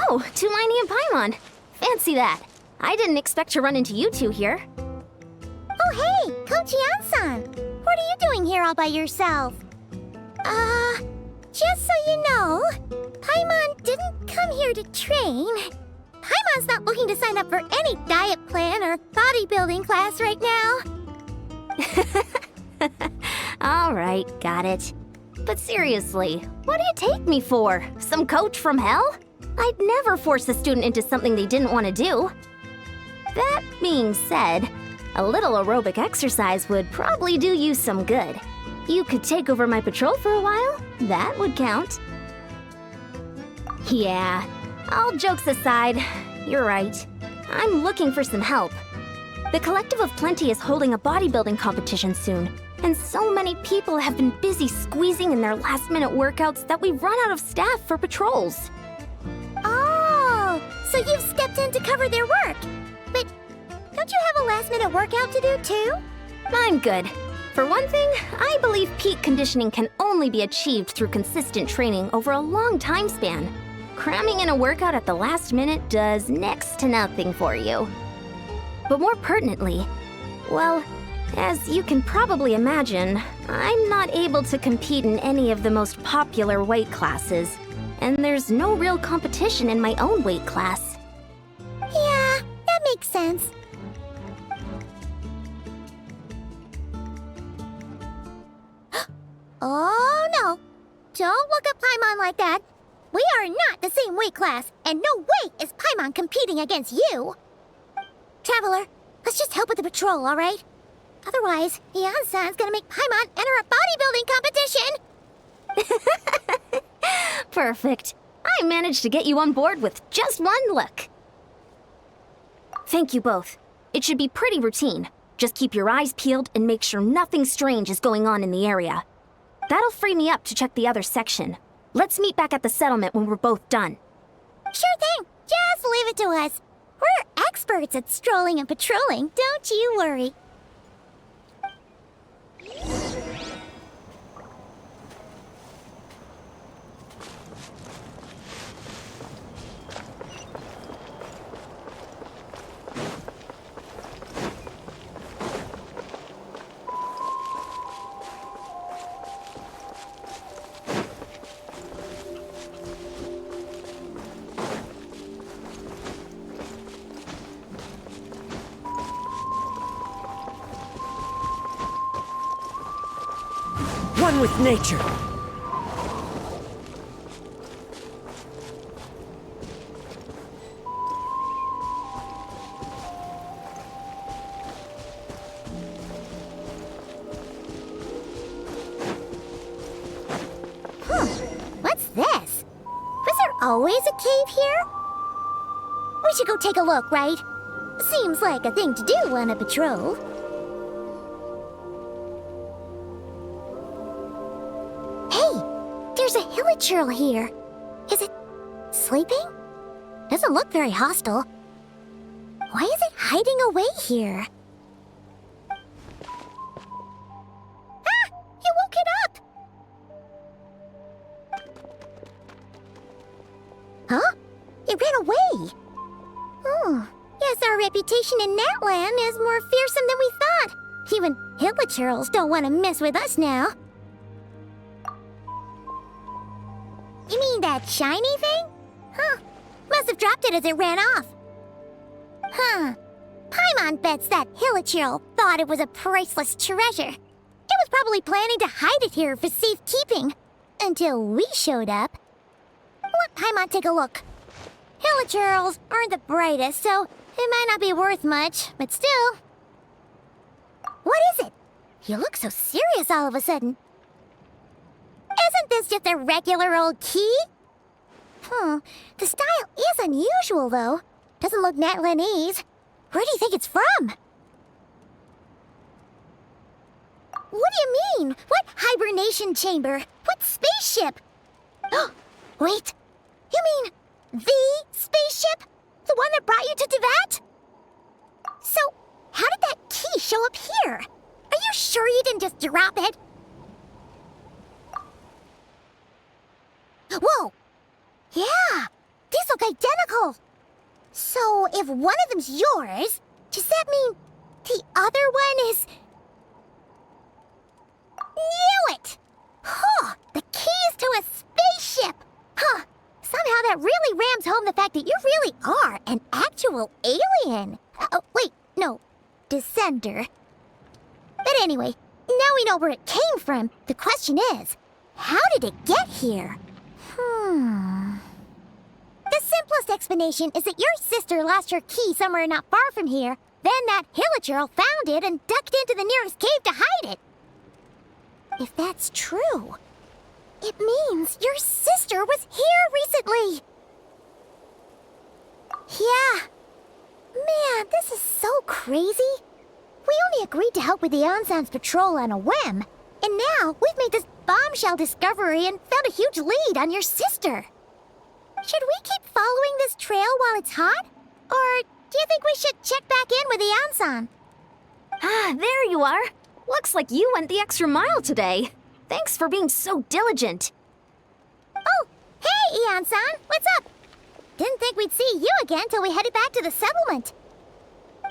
Oh, Tulani and Paimon. Fancy that. I didn't expect to run into you two here. Oh hey, Coach Iansan! What are you doing here all by yourself? Just so you know, Paimon didn't come here to train. Paimon's not looking to sign up for any diet plan or bodybuilding class right now. Alright, got it. But seriously, what do you take me for? Some coach from hell? I'd never force a student into something they didn't want to do. That being said, a little aerobic exercise would probably do you some good. You could take over my patrol for a while. That would count. Yeah, all jokes aside, you're right. I'm looking for some help. The Collective of Plenty is holding a bodybuilding competition soon, and so many people have been busy squeezing in their last-minute workouts that we've run out of staff for patrols. Oh, so you've stepped in to cover their work. But don't you have a last-minute workout to do too? I'm good. For one thing, I believe peak conditioning can only be achieved through consistent training over a long time span. Cramming in a workout at the last minute does next to nothing for you. But more pertinently, well, as you can probably imagine, I'm not able to compete in any of the most popular weight classes, and there's no real competition in my own weight class. Yeah, that makes sense. Oh no! Don't look at Paimon like that. We are not the same weight class, and no way is Paimon competing against you. Traveler, let's just help with the patrol, alright? Otherwise, Iansan's gonna make Paimon enter a bodybuilding competition! Perfect. I managed to get you on board with just one look. Thank you both. It should be pretty routine. Just keep your eyes peeled and make sure nothing strange is going on in the area. That'll free me up to check the other section. Let's meet back at the settlement when we're both done. Sure thing. Just leave it to us. We're experts at strolling and patrolling, don't you worry. One with nature. What's this? Was there always a cave here? We should go take a look, right? Seems like a thing to do on a patrol. There's a hilichurl here. Is it sleeping? Doesn't look very hostile. Why is it hiding away here? Ah! You woke it up! Huh? It ran away. Oh, yes, our reputation in Natlan is more fearsome than we thought. Even hilichurls don't want to mess with us now. You mean that shiny thing? Huh. Must have dropped it as it ran off. Huh. Paimon bets that hilichurl thought it was a priceless treasure. It was probably planning to hide it here for safekeeping. Until we showed up. Let Paimon take a look. Hilichurls aren't the brightest, so it might not be worth much, but still. What is it? You look so serious all of a sudden. Isn't this just a regular old key? The style is unusual, though. Doesn't look Natlanese. Where do you think it's from? What do you mean? What hibernation chamber? What spaceship? Wait, you mean the spaceship? The one that brought you to Direidyth? So, how did that key show up here? Are you sure you didn't just drop it? Whoa! Yeah, these look identical. So, if one of them's yours, does that mean the other one is... Knew it! Huh, the keys to a spaceship! Huh, somehow that really rams home the fact that you really are an actual alien. Oh, wait, no, descender. But anyway, now we know where it came from. The question is, how did it get here? The simplest explanation is that your sister lost her key somewhere not far from here. Then that Hilichurl found it and ducked into the nearest cave to hide it. If that's true, it means your sister was here recently. Yeah. Man, this is so crazy. We only agreed to help with the Iansan's patrol on a whim, and now we've made this bombshell discovery and found a huge lead on your sister. Should we keep following this trail while it's hot? Or do you think we should check back in with Iansan? Ah, there you are. Looks like you went the extra mile today. Thanks for being so diligent. Oh, hey, Iansan, what's up? Didn't think we'd see you again till we headed back to the settlement.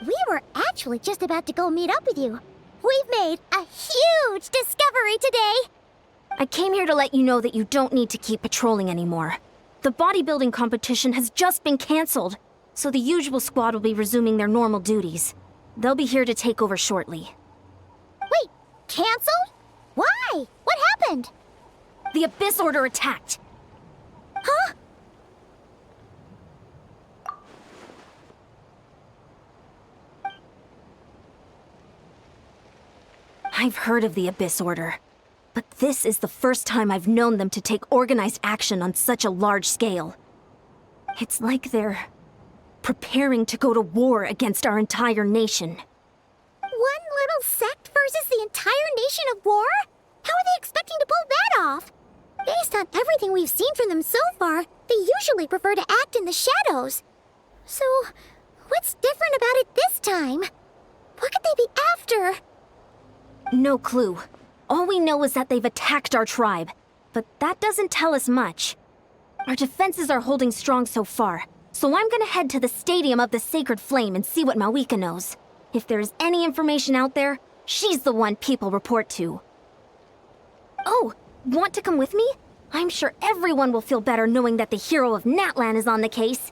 We were actually just about to go meet up with you. We've made a huge discovery today. I came here to let you know that you don't need to keep patrolling anymore. The bodybuilding competition has just been canceled, so the usual squad will be resuming their normal duties. They'll be here to take over shortly. Wait, canceled? Why? What happened? The Abyss Order attacked. Huh? I've heard of the Abyss Order, but this is the first time I've known them to take organized action on such a large scale. It's like they're preparing to go to war against our entire nation. One little sect versus the entire nation of war? How are they expecting to pull that off? Based on everything we've seen from them so far, they usually prefer to act in the shadows. So, what's different about it this time? What could they be after? No clue. All we know is that they've attacked our tribe, but that doesn't tell us much. Our defenses are holding strong so far, so I'm gonna head to the Stadium of the Sacred Flame and see what Mawika knows. If there's any information out there, she's the one people report to. Oh, want to come with me? I'm sure everyone will feel better knowing that the hero of Natlan is on the case.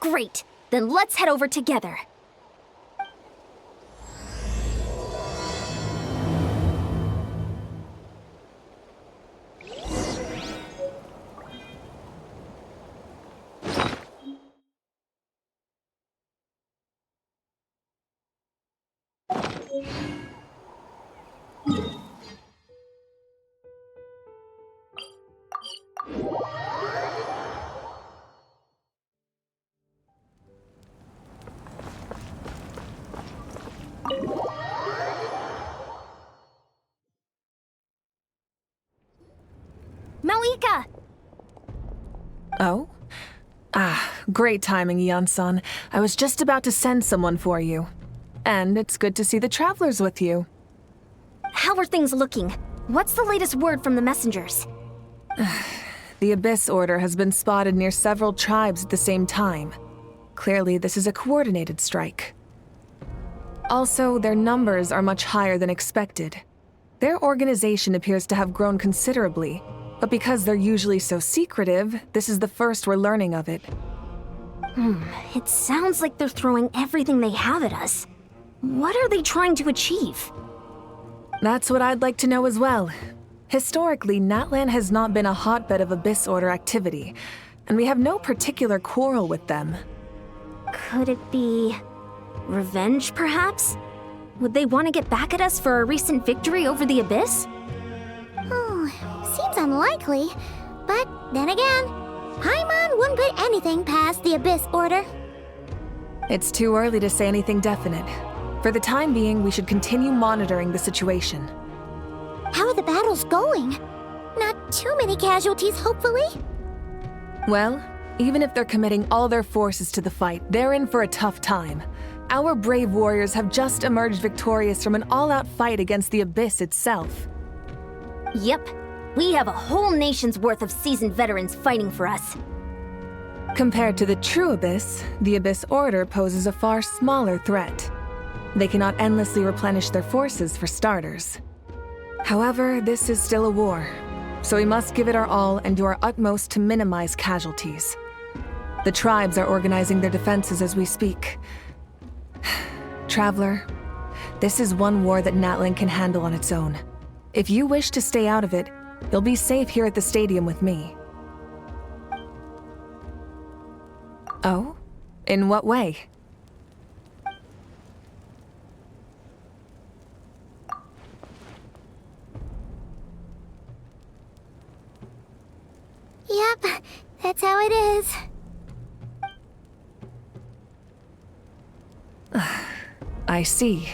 Great, then let's head over together. Mawika! Oh? Great timing, Iansan. I was just about to send someone for you. And it's good to see the travelers with you. How are things looking? What's the latest word from the messengers? The Abyss Order has been spotted near several tribes at the same time. Clearly, this is a coordinated strike. Also, their numbers are much higher than expected. Their organization appears to have grown considerably, but because they're usually so secretive, this is the first we're learning of it. It sounds like they're throwing everything they have at us. What are they trying to achieve? That's what I'd like to know as well. Historically, Natlan has not been a hotbed of Abyss Order activity, and we have no particular quarrel with them. Could it be revenge, perhaps? Would they want to get back at us for our recent victory over the Abyss? Seems unlikely. But then again, Paimon wouldn't put anything past the Abyss Order. It's too early to say anything definite. For the time being, we should continue monitoring the situation. How are the battles going? Not too many casualties, hopefully? Well, even if they're committing all their forces to the fight, they're in for a tough time. Our brave warriors have just emerged victorious from an all-out fight against the Abyss itself. Yep. We have a whole nation's worth of seasoned veterans fighting for us. Compared to the true Abyss, the Abyss Order poses a far smaller threat. They cannot endlessly replenish their forces, for starters. However, this is still a war, so we must give it our all and do our utmost to minimize casualties. The tribes are organizing their defenses as we speak. Traveler, this is one war that Natlan can handle on its own. If you wish to stay out of it, you'll be safe here at the stadium with me. Oh? In what way? Yep, that's how it is. I see.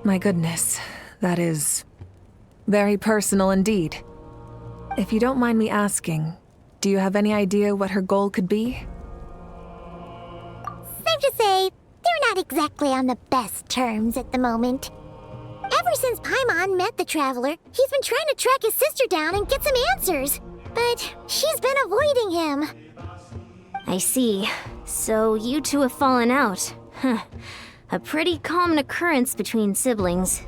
My goodness, that is very personal indeed. If you don't mind me asking, do you have any idea what her goal could be? Safe to say, they're not exactly on the best terms at the moment. Ever since Paimon met the Traveler, he's been trying to track his sister down and get some answers. But she's been avoiding him. I see. So you two have fallen out. Huh. A pretty common occurrence between siblings.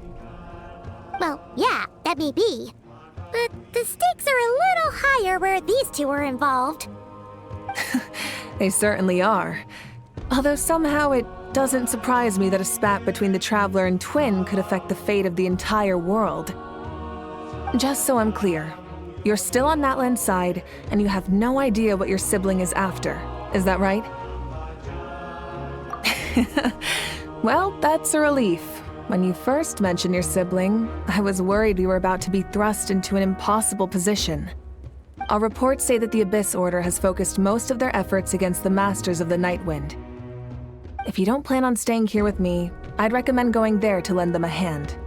Well, yeah, that may be. But the stakes are a little higher where these two are involved. They certainly are. Although somehow it doesn't surprise me that a spat between the Traveler and Twin could affect the fate of the entire world. Just so I'm clear, you're still on Natlan's side, and you have no idea what your sibling is after. Is that right? Well, that's a relief. When you first mentioned your sibling, I was worried we were about to be thrust into an impossible position. Our reports say that the Abyss Order has focused most of their efforts against the Masters of the Nightwind. If you don't plan on staying here with me, I'd recommend going there to lend them a hand.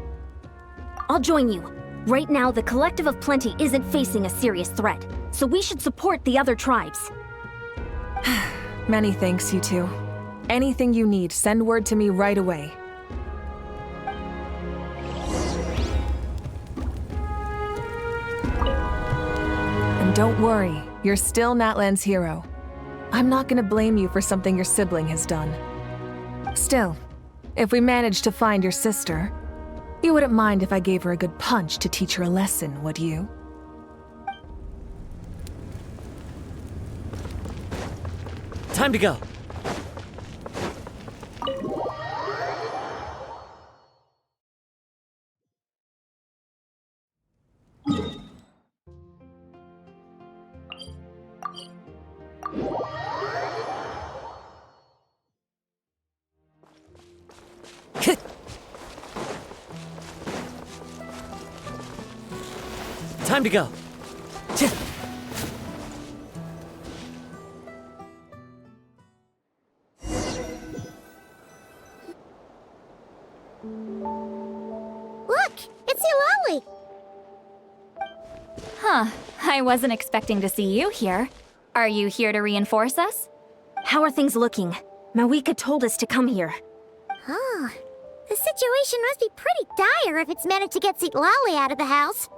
I'll join you. Right now, the Collective of Plenty isn't facing a serious threat, so we should support the other tribes. Many thanks, you two. Anything you need, send word to me right away. And don't worry, you're still Natlan's hero. I'm not gonna blame you for something your sibling has done. Still, if we manage to find your sister, you wouldn't mind if I gave her a good punch to teach her a lesson, would you? Time to go. Time to go. Look, it's Eulalie! Huh, I wasn't expecting to see you here. Are you here to reinforce us? How are things looking? Mawika told us to come here. Oh, the situation must be pretty dire if it's managed to get Eulalie out of the house.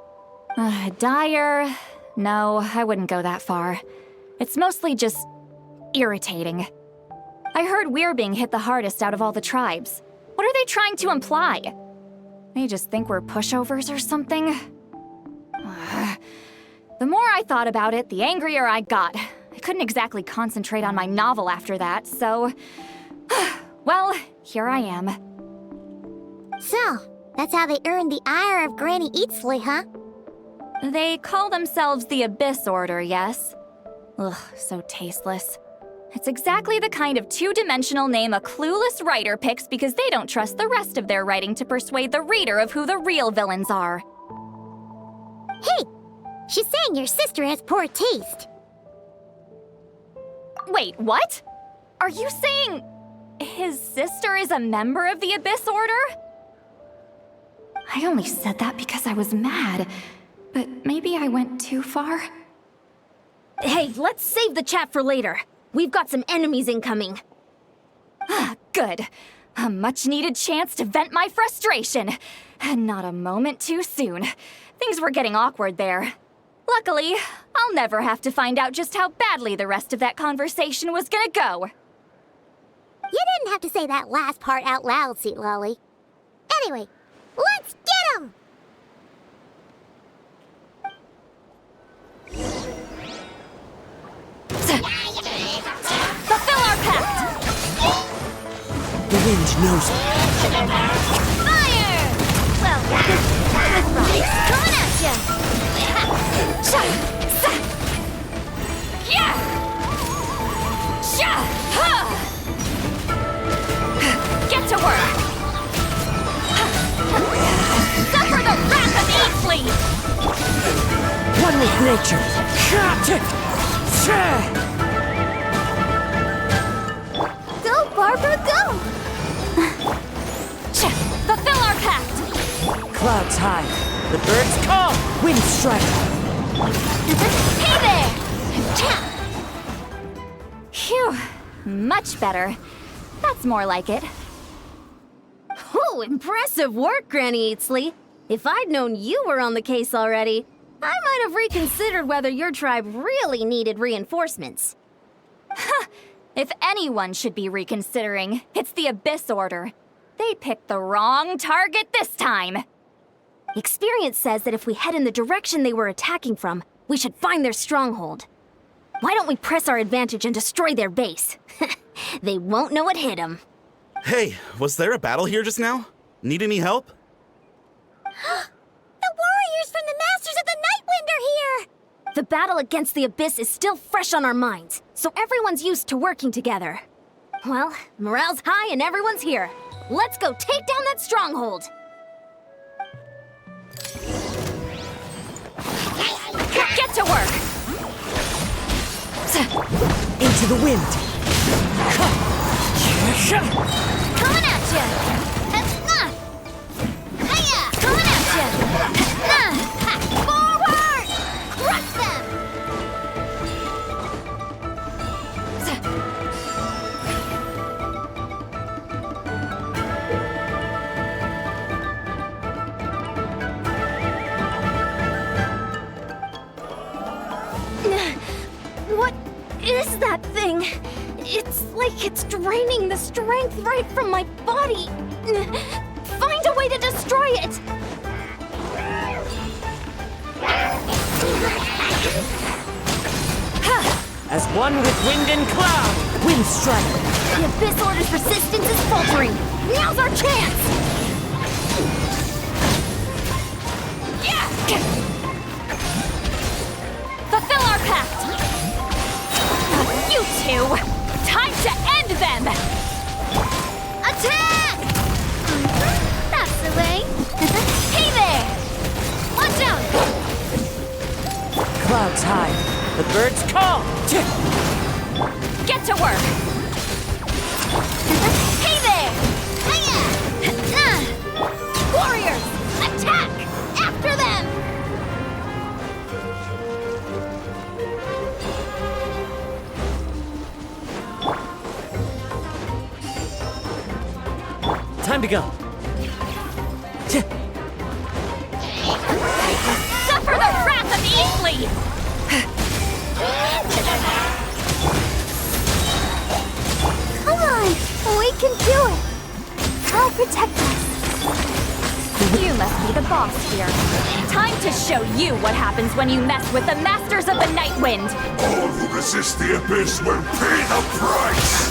Dire? No, I wouldn't go that far. It's mostly just irritating. I heard we're being hit the hardest out of all the tribes. What are they trying to imply? They just think we're pushovers or something? The more I thought about it, the angrier I got. I couldn't exactly concentrate on my novel after that, so... well, here I am. So, that's how they earned the ire of Granny Eatsley, huh? They call themselves the Abyss Order, yes? Ugh, so tasteless. It's exactly the kind of two-dimensional name a clueless writer picks because they don't trust the rest of their writing to persuade the reader of who the real villains are. Hey! She's saying your sister has poor taste. Wait, what? Are you saying... his sister is a member of the Abyss Order? I only said that because I was mad, but maybe I went too far. Hey, let's save the chat for later. We've got some enemies incoming. Good. A much-needed chance to vent my frustration. And not a moment too soon. Things were getting awkward there. Luckily, I'll never have to find out just how badly the rest of that conversation was gonna go. You didn't have to say that last part out loud, Seat Lolly. Anyway, let's get him! Fulfill our pact! The wind knows it. Fire! Well, with Rise coming at ya! Yeah! Get to work! Suffer the wrath of Dainsleif! One with nature. Go, Barbara, go! Fulfill our pact! Clouds high. The birds call. Wind strike. Hey there! Phew, much better. That's more like it. Oh, impressive work, Granny Eatsley. If I'd known you were on the case already, I might have reconsidered whether your tribe really needed reinforcements. If anyone should be reconsidering, it's the Abyss Order. They picked the wrong target this time. Experience says that if we head in the direction they were attacking from, we should find their stronghold. Why don't we press our advantage and destroy their base? They won't know what hit them. Hey, was there a battle here just now? Need any help? The warriors from the Masters of the Nightwind are here! The battle against the Abyss is still fresh on our minds, so everyone's used to working together. Well, morale's high and everyone's here. Let's go take down that stronghold! Get to work! Into the wind. Coming at ya! Hiya! Coming at ya! Forward! Crush them! What is that thing? It's like it's draining the strength right from my body. Find a way to destroy it! As one with wind and cloud. Wind strike. The Abyss Order's resistance is faltering. Now's our chance! Yeah! Fulfill our pact! You two! Time to end them! Attack! That's the way. Hey there! Watch out! Clouds high. The birds call. Get to work! Hey there! Hiya! Warriors! Attack! After them! Time to go. Suffer the wrath of Dainsleif! Come on! We can do it! I'll protect us. You must be the boss here. Time to show you what happens when you mess with the Masters of the Nightwind! All who resist the Abyss will pay the price!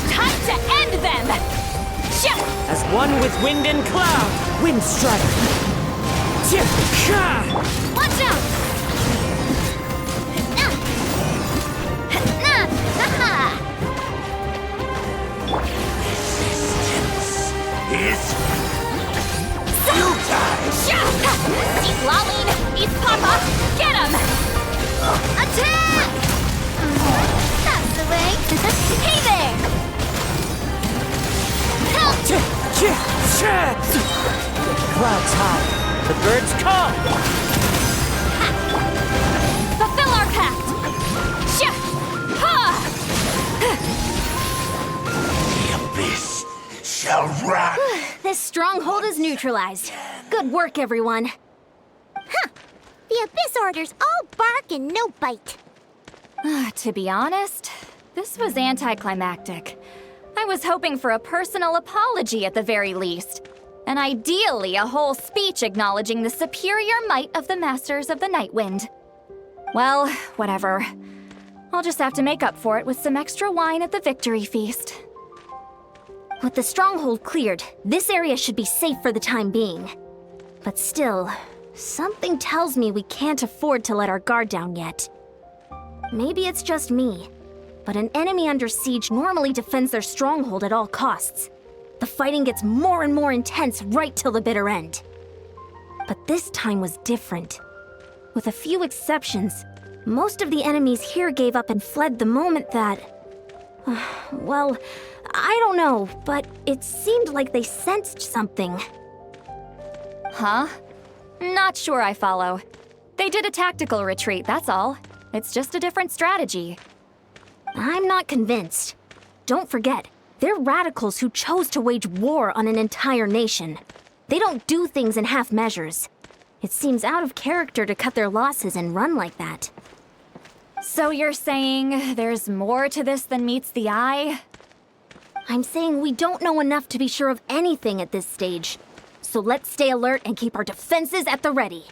Time to end them! As one with wind and cloud. Wind strike. Watch out! It's Eat Lolline! Eat Papa! Get him! Attack! this away. Hey there! Help! Clouds high. The birds come. Fulfill our pact! Shah! Ha! The abyss shall rise. This stronghold is neutralized. Good work, everyone. The Abyss Order's all bark and no bite. To be honest, this was anticlimactic. I was hoping for a personal apology at the very least. And ideally, a whole speech acknowledging the superior might of the Masters of the Nightwind. Well, whatever. I'll just have to make up for it with some extra wine at the victory feast. With the stronghold cleared, this area should be safe for the time being. But still, something tells me we can't afford to let our guard down yet. Maybe it's just me, but an enemy under siege normally defends their stronghold at all costs. The fighting gets more and more intense right till the bitter end. But this time was different. With a few exceptions, most of the enemies here gave up and fled the moment that... well, I don't know, but it seemed like they sensed something. Huh? Not sure I follow. They did a tactical retreat, that's all. It's just a different strategy. I'm not convinced. Don't forget, they're radicals who chose to wage war on an entire nation. They don't do things in half measures. It seems out of character to cut their losses and run like that. So you're saying there's more to this than meets the eye? I'm saying we don't know enough to be sure of anything at this stage. So let's stay alert and keep our defenses at the ready.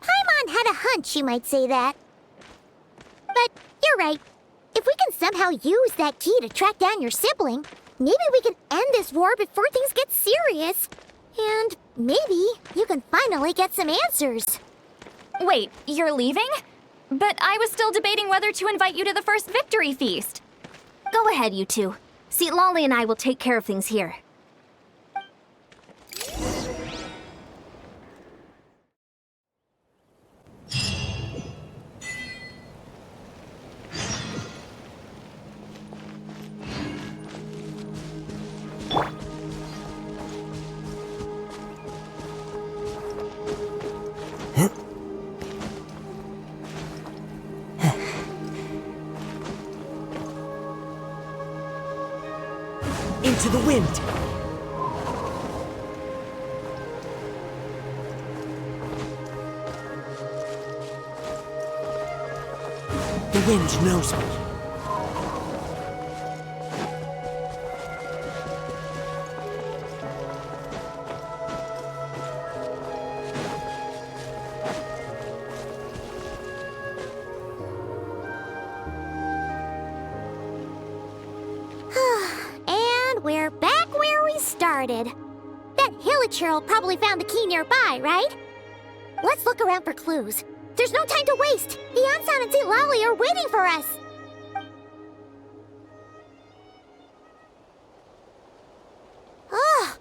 Paimon had a hunch you might say that. But you're right. If we can somehow use that key to track down your sibling, maybe we can end this war before things get serious. And maybe you can finally get some answers. Wait, you're leaving? But I was still debating whether to invite you to the first victory feast. Go ahead, you two. See, Lolly and I will take care of things here. Into the wind. The wind knows me. We're back where we started. That Hilichurl probably found the key nearby, right? Let's look around for clues. There's no time to waste. Iansan and Lolly are waiting for us. Oh,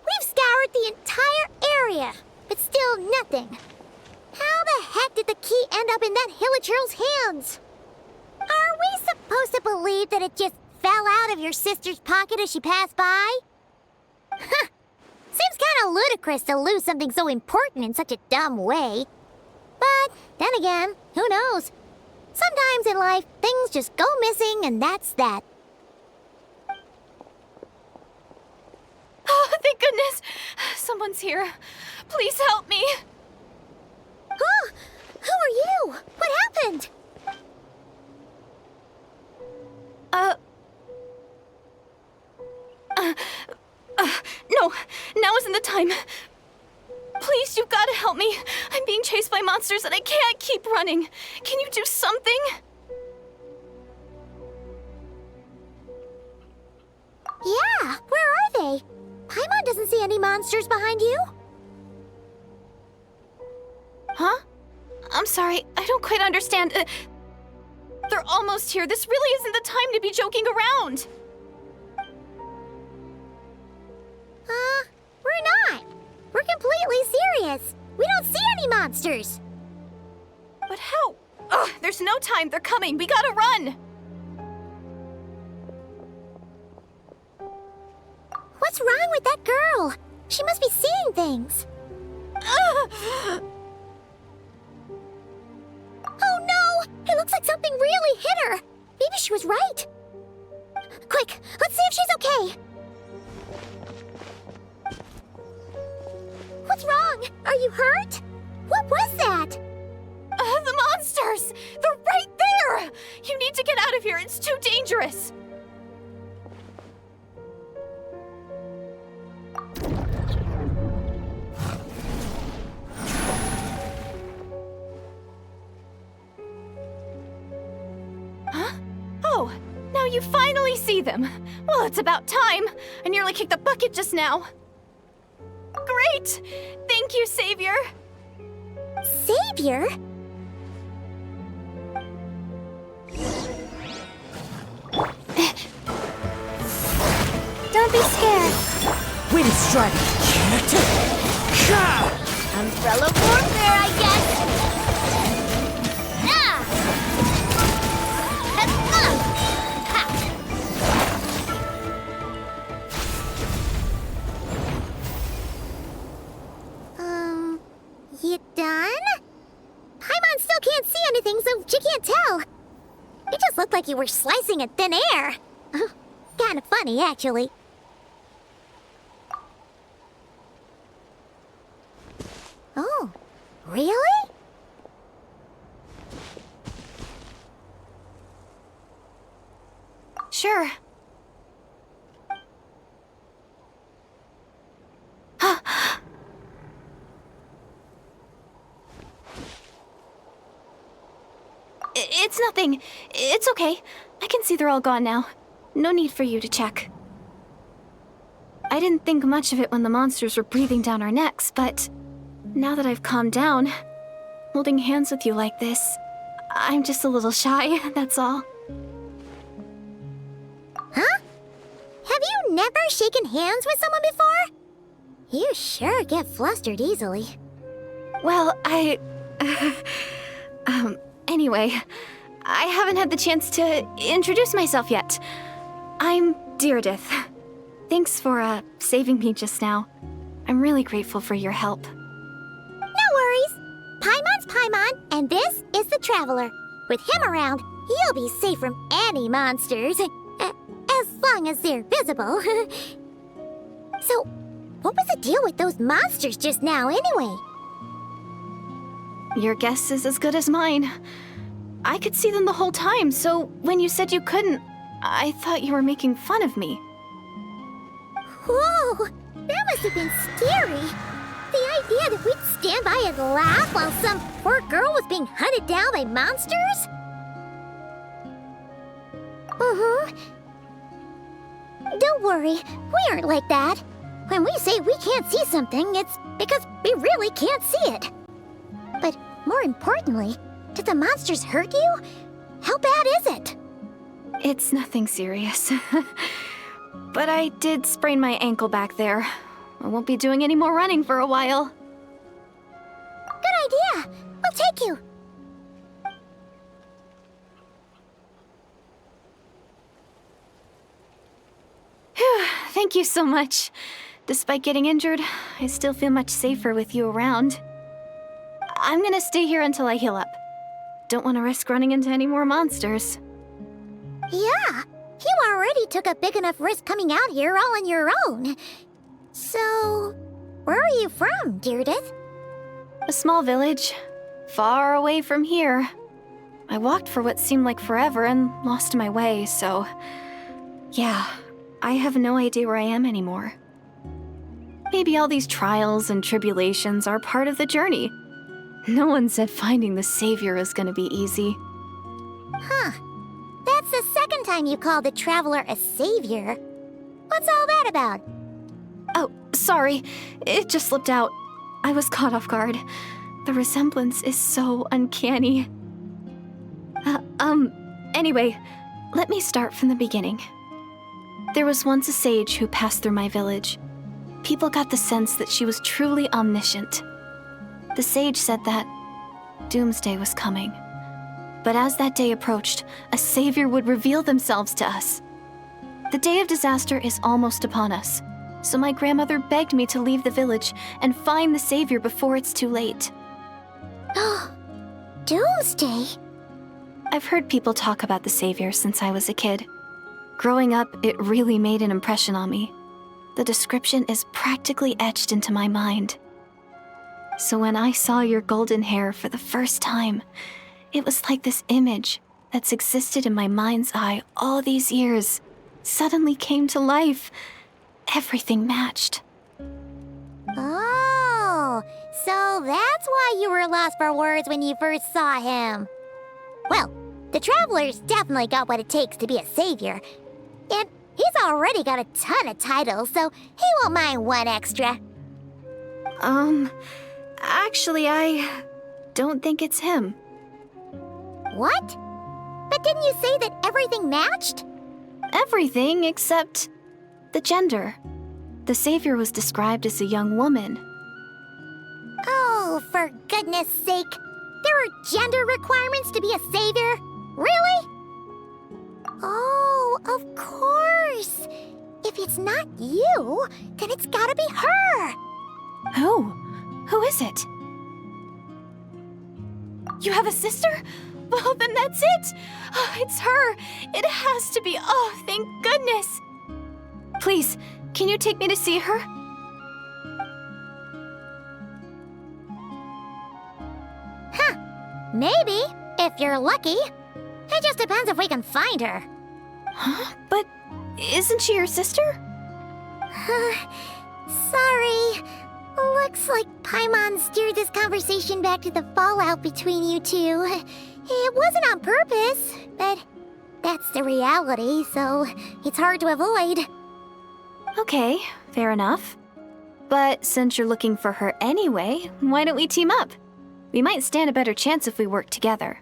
we've scoured the entire area, but still nothing. How the heck did the key end up in that Hilichurl's hands? Are we supposed to believe that it just fell out of your sister's pocket as she passed by? Huh. Seems kind of ludicrous to lose something so important in such a dumb way. But then again, who knows? Sometimes in life, things just go missing and that's that. Oh, thank goodness! Someone's here. Please help me. Oh, who are you? What happened? No, now isn't the time. Please, you've got to help me. I'm being chased by monsters and I can't keep running. Can you do something? Yeah, where are they? Paimon doesn't see any monsters behind you. Huh? I'm sorry, I don't quite understand. They're almost here. This really isn't the time to be joking around. We're not. We're completely serious. We don't see any monsters. But how? Ugh, there's no time. They're coming. We gotta run. What's wrong with that girl? She must be seeing things. Oh no! It looks like something really hit her. Maybe she was right. Quick, let's see if she's okay. What's wrong? Are you hurt? What was that? The monsters! They're right there! You need to get out of here. It's too dangerous. Huh? Oh, now you finally see them. Well, it's about time. I nearly kicked the bucket just now. Great! Thank you, Savior! Savior? Don't be scared. Wind strike! Umbrella warfare, I guess. Ah! You done? Paimon still can't see anything, so she can't tell. It just looked like you were slicing in thin air. Kinda funny, actually. Oh, really? Sure. It's nothing. It's okay. I can see they're all gone now. No need for you to check. I didn't think much of it when the monsters were breathing down our necks, but now that I've calmed down, holding hands with you like this, I'm just a little shy, that's all. Huh? Have you never shaken hands with someone before? You sure get flustered easily. Well, anyway, I haven't had the chance to introduce myself yet. I'm Direidyth. Thanks for, saving me just now. I'm really grateful for your help. No worries. Paimon's Paimon, and this is the Traveler. With him around, you'll be safe from any monsters. As long as they're visible. So, what was the deal with those monsters just now, anyway? Your guess is as good as mine. I could see them the whole time, so when you said you couldn't, I thought you were making fun of me. Whoa! That must have been scary. The idea that we'd stand by and laugh while some poor girl was being hunted down by monsters? Don't worry, we aren't like that. When we say we can't see something, it's because we really can't see it. But more importantly, did the monsters hurt you? How bad is it? It's nothing serious. But I did sprain my ankle back there. I won't be doing any more running for a while. Good idea. We'll take you. Phew, thank you so much. Despite getting injured, I still feel much safer with you around. I'm gonna stay here until I heal up. Don't want to risk running into any more monsters. Yeah, you already took a big enough risk coming out here all on your own. So, where are you from, Direidyth? A small village, far away from here. I walked for what seemed like forever and lost my way, so... yeah, I have no idea where I am anymore. Maybe all these trials and tribulations are part of the journey. No one said finding the Savior is gonna be easy. Huh. That's the second time you called the Traveler a savior. What's all that about? Oh, sorry. It just slipped out. I was caught off guard. The resemblance is so uncanny. Anyway, let me start from the beginning. There was once a sage who passed through my village. People got the sense that she was truly omniscient. The sage said that doomsday was coming. But as that day approached, a savior would reveal themselves to us. The day of disaster is almost upon us, so my grandmother begged me to leave the village and find the savior before it's too late. Doomsday? I've heard people talk about the savior since I was a kid. Growing up, it really made an impression on me. The description is practically etched into my mind. So when I saw your golden hair for the first time, it was like this image that's existed in my mind's eye all these years suddenly came to life. Everything matched. Oh, so that's why you were lost for words when you first saw him. Well, the Traveler's definitely got what it takes to be a savior. And he's already got a ton of titles, so he won't mind one extra. Actually, I don't think it's him. What? But didn't you say that everything matched? Everything except the gender. The savior was described as a young woman. Oh, for goodness sake. There are gender requirements to be a savior? Really? Oh, of course. If it's not you, then it's gotta be her. Who? Who is it? You have a sister? Well, then that's it. Oh, it's her. It has to be. Oh, thank goodness. Please, can you take me to see her? Maybe, if you're lucky. It just depends if we can find her. Huh? But isn't she your sister? Sorry. Looks like Paimon steered this conversation back to the fallout between you two. It wasn't on purpose, but that's the reality, so it's hard to avoid. Okay, fair enough. But since you're looking for her anyway, why don't we team up? We might stand a better chance if we work together.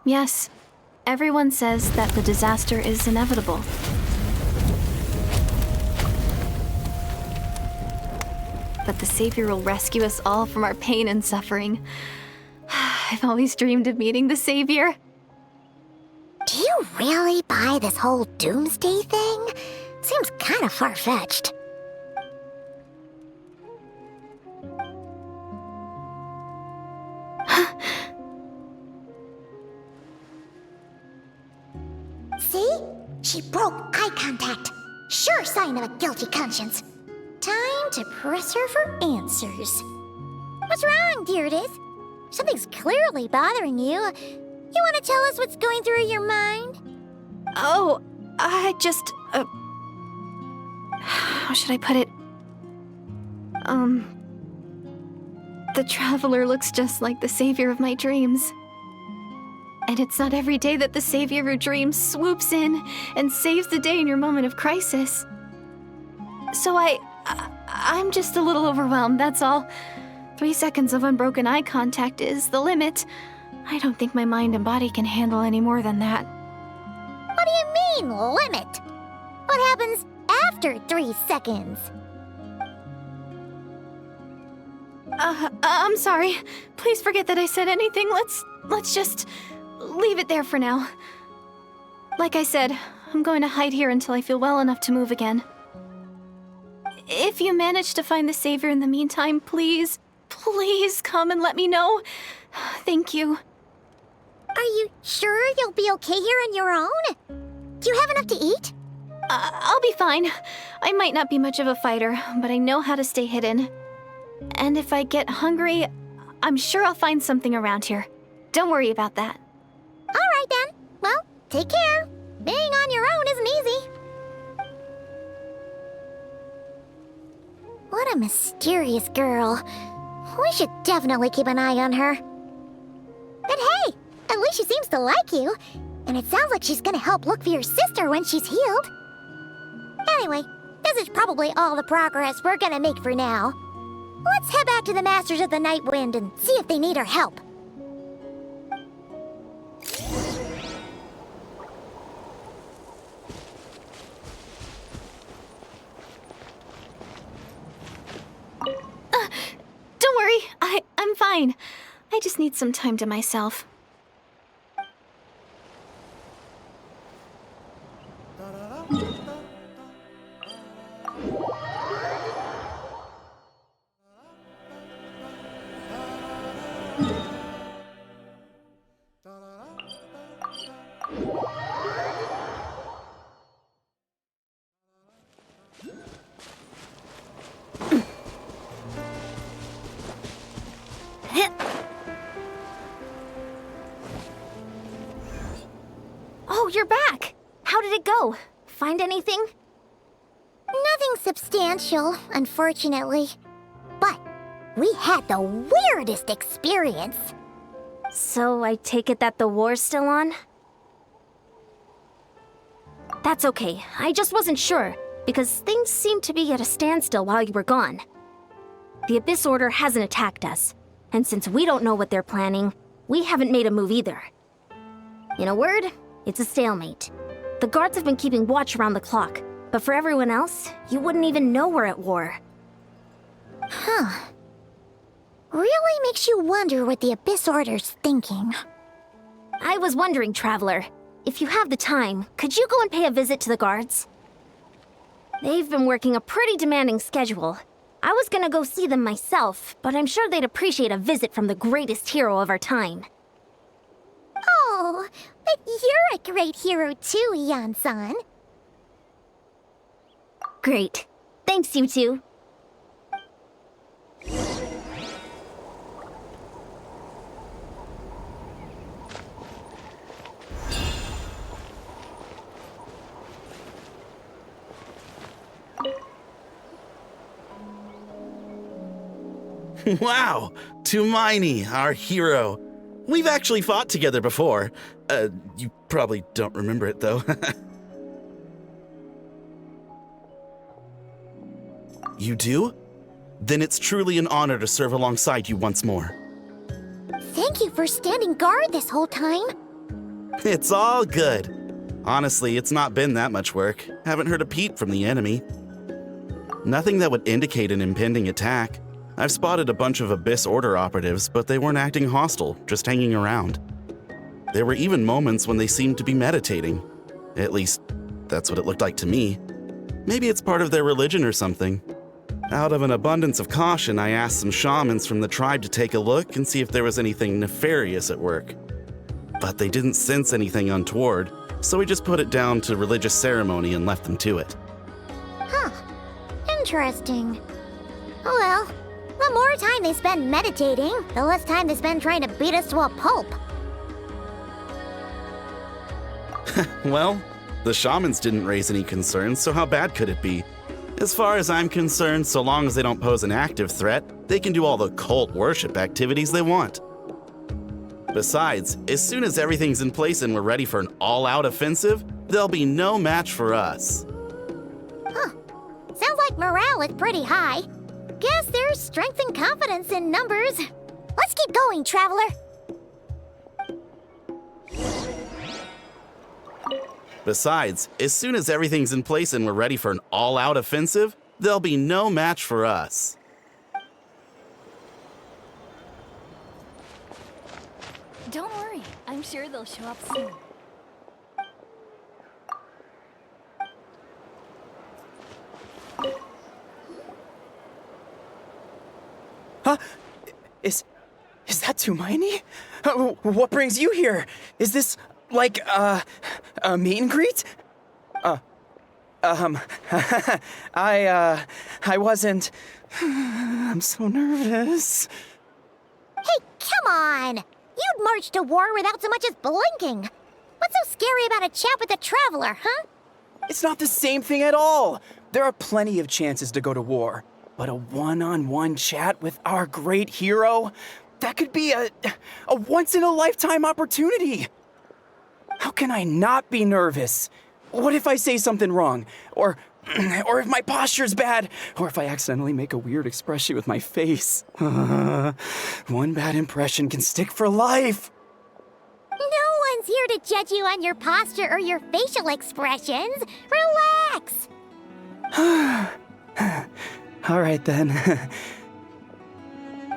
Yes, everyone says that the disaster is inevitable. But the savior will rescue us all from our pain and suffering. I've always dreamed of meeting the savior. Do you really buy this whole doomsday thing? Seems kind of far-fetched. See? She broke eye contact. Sure sign of a guilty conscience. Time to press her for answers. What's wrong, Direidyth? Something's clearly bothering you. You want to tell us what's going through your mind? Oh, I just... how should I put it? The Traveler looks just like the savior of my dreams. And it's not every day that the savior of your dreams swoops in and saves the day in your moment of crisis. So I'm just a little overwhelmed, that's all. 3 seconds of unbroken eye contact is the limit. I don't think my mind and body can handle any more than that. What do you mean, limit? What happens after 3 seconds? I'm sorry. Please forget that I said anything. Let's just leave it there for now. Like I said, I'm going to hide here until I feel well enough to move again. If you manage to find the savior in the meantime, please come and let me know. Thank you. Are you sure you'll be okay here on your own? Do you have enough to eat? I'll be fine. I might not be much of a fighter, but I know how to stay hidden. And if I get hungry, I'm sure I'll find something around here. Don't worry about that. All right then. Well, take care. Being on your own isn't easy. What a mysterious girl. We should definitely keep an eye on her. But hey, at least she seems to like you. And it sounds like she's gonna help look for your sister when she's healed. Anyway, This is probably all the progress we're gonna make for now. Let's head back to the Masters of the Night Wind and see if they need our help. Don't worry, I'm fine. I just need some time to myself. Oh, you're back! How did it go? Find anything? Nothing substantial, unfortunately. But we had the weirdest experience. So I take it that the war's still on? That's okay. I just wasn't sure, because things seemed to be at a standstill while you were gone. The Abyss Order hasn't attacked us, and since we don't know what they're planning, we haven't made a move either. In a word, it's a stalemate. The guards have been keeping watch around the clock, but for everyone else, you wouldn't even know we're at war. Huh. Really makes you wonder what the Abyss Order's thinking. I was wondering, Traveler, if you have the time, could you go and pay a visit to the guards? They've been working a pretty demanding schedule. I was gonna go see them myself, but I'm sure they'd appreciate a visit from the greatest hero of our time. Oh, but you're a great hero too, Iansan. Great. Thanks, you two. Wow! Tumaini, our hero. We've actually fought together before. You probably don't remember it, though. You do? Then it's truly an honor to serve alongside you once more. Thank you for standing guard this whole time. It's all good. Honestly, it's not been that much work. Haven't heard a peep from the enemy. Nothing that would indicate an impending attack. I've spotted a bunch of Abyss Order operatives, but they weren't acting hostile, just hanging around. There were even moments when they seemed to be meditating. At least, that's what it looked like to me. Maybe it's part of their religion or something. Out of an abundance of caution, I asked some shamans from the tribe to take a look and see if there was anything nefarious at work. But they didn't sense anything untoward, so we just put it down to religious ceremony and left them to it. Huh. Interesting. Oh well, the more time they spend meditating, the less time they spend trying to beat us to a pulp. Well, the shamans didn't raise any concerns, so how bad could it be? As far as I'm concerned, so long as they don't pose an active threat, they can do all the cult worship activities they want. Besides, as soon as everything's in place and we're ready for an all-out offensive, there'll be no match for us. Huh. Sounds like morale is pretty high. Guess there's strength and confidence in numbers. Let's keep going, Traveler. Besides, as soon as everything's in place and we're ready for an all-out offensive, there'll be no match for us. Don't worry, I'm sure they'll show up soon. Huh? Is that Tumaini? What brings you here? Is this, like, a meet and greet? I wasn't... I'm so nervous. Hey, come on! You'd march to war without so much as blinking. What's so scary about a chat with a Traveler, huh? It's not the same thing at all. There are plenty of chances to go to war. But a one-on-one chat with our great hero? That could be a once-in-a-lifetime opportunity. How can I not be nervous? What if I say something wrong? Or or if my posture's bad, or if I accidentally make a weird expression with my face. One bad impression can stick for life. No one's here to judge you on your posture or your facial expressions. Relax. All right then.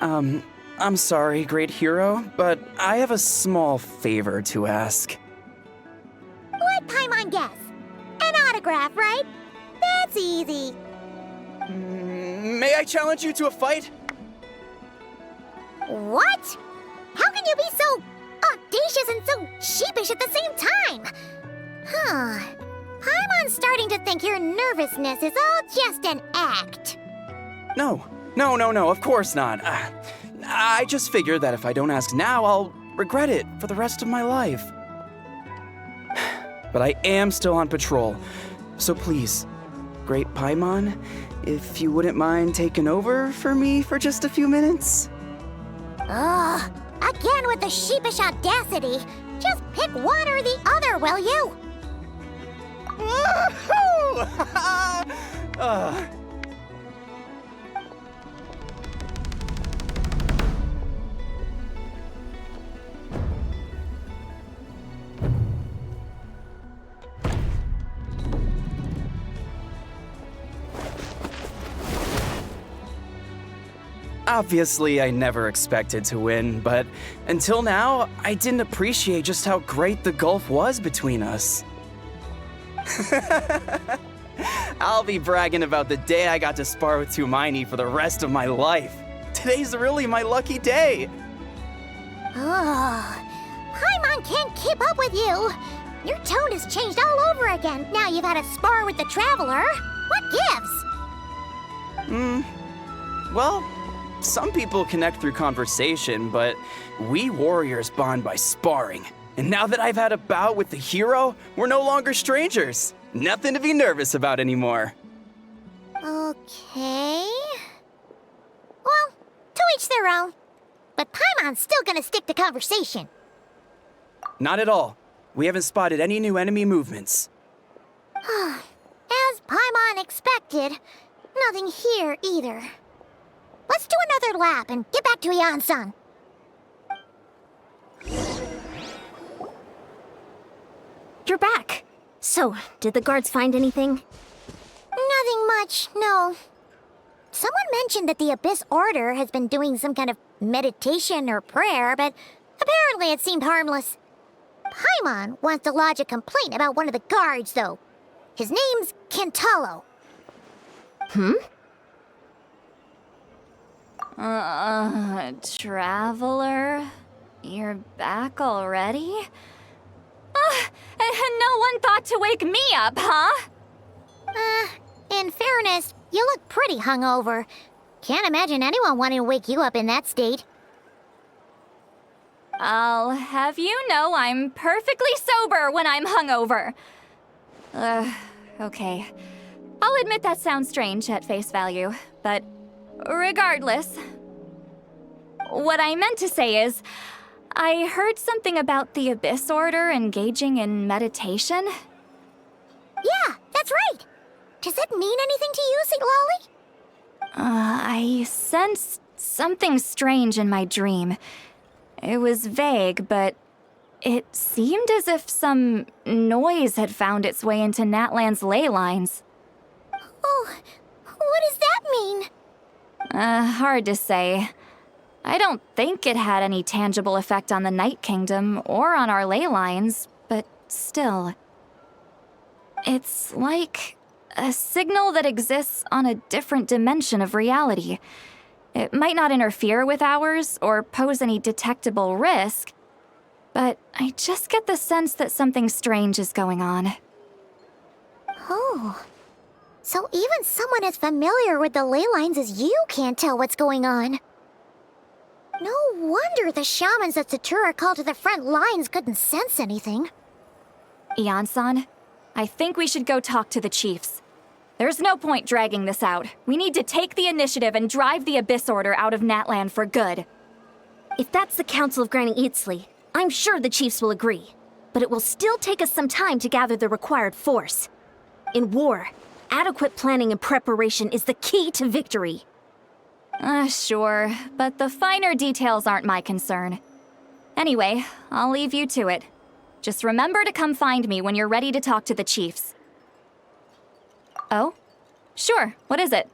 I'm sorry, great hero, but I have a small favor to ask. Let Paimon guess. An autograph, right? That's easy. May I challenge you to a fight? What? How can you be so audacious and so sheepish at the same time? Huh. Paimon's starting to think your nervousness is all just an act. No, of course not. I just figured that if I don't ask now, I'll regret it for the rest of my life. But I am still on patrol, so please, Great Paimon, if you wouldn't mind taking over for me for just a few minutes? Ugh, again with the sheepish audacity. Just pick one or the other, will you? Woohoo! Obviously, I never expected to win, but until now, I didn't appreciate just how great the gulf was between us. I'll be bragging about the day I got to spar with Hermione for the rest of my life. Today's really my lucky day. Ugh, Paimon can't keep up with you. Your tone has changed all over again. Now you've had a spar with the Traveler. What gives? Well, some people connect through conversation, but we warriors bond by sparring. And now that I've had a bout with the hero, we're no longer strangers. Nothing to be nervous about anymore. Okay. Well, to each their own. But Paimon's still gonna stick to conversation. Not at all. We haven't spotted any new enemy movements. As Paimon expected, nothing here either. Let's do another lap and get back to Iansan. You're back. So, did the guards find anything? Nothing much, no. Someone mentioned that the Abyss Order has been doing some kind of meditation or prayer, but apparently it seemed harmless. Paimon wants to lodge a complaint about one of the guards, though. His name's Kentalo. Traveler? You're back already? And no one thought to wake me up, huh? In fairness, you look pretty hungover. Can't imagine anyone wanting to wake you up in that state. I'll have you know I'm perfectly sober when I'm hungover. Okay. I'll admit that sounds strange at face value, but regardless. What I meant to say is, I heard something about the Abyss Order engaging in meditation. Yeah, that's right. Does that mean anything to you, Siglali? I sensed something strange in my dream. It was vague, but it seemed as if some noise had found its way into Natlan's ley lines. Oh, what does that mean? Hard to say. I don't think it had any tangible effect on the Night Kingdom or on our ley lines, but still. It's like a signal that exists on a different dimension of reality. It might not interfere with ours or pose any detectable risk, but I just get the sense that something strange is going on. Oh, so even someone as familiar with the ley lines as you can't tell what's going on. No wonder the shamans that Satura called to the front lines couldn't sense anything. Iansan, I think we should go talk to the chiefs. There's no point dragging this out. We need to take the initiative and drive the Abyss Order out of Natlan for good. If that's the Council of Granny Eatsley, I'm sure the chiefs will agree. But it will still take us some time to gather the required force. In war, adequate planning and preparation is the key to victory. Sure, but the finer details aren't my concern. Anyway, I'll leave you to it. Just remember to come find me when you're ready to talk to the chiefs. Oh? Sure, what is it?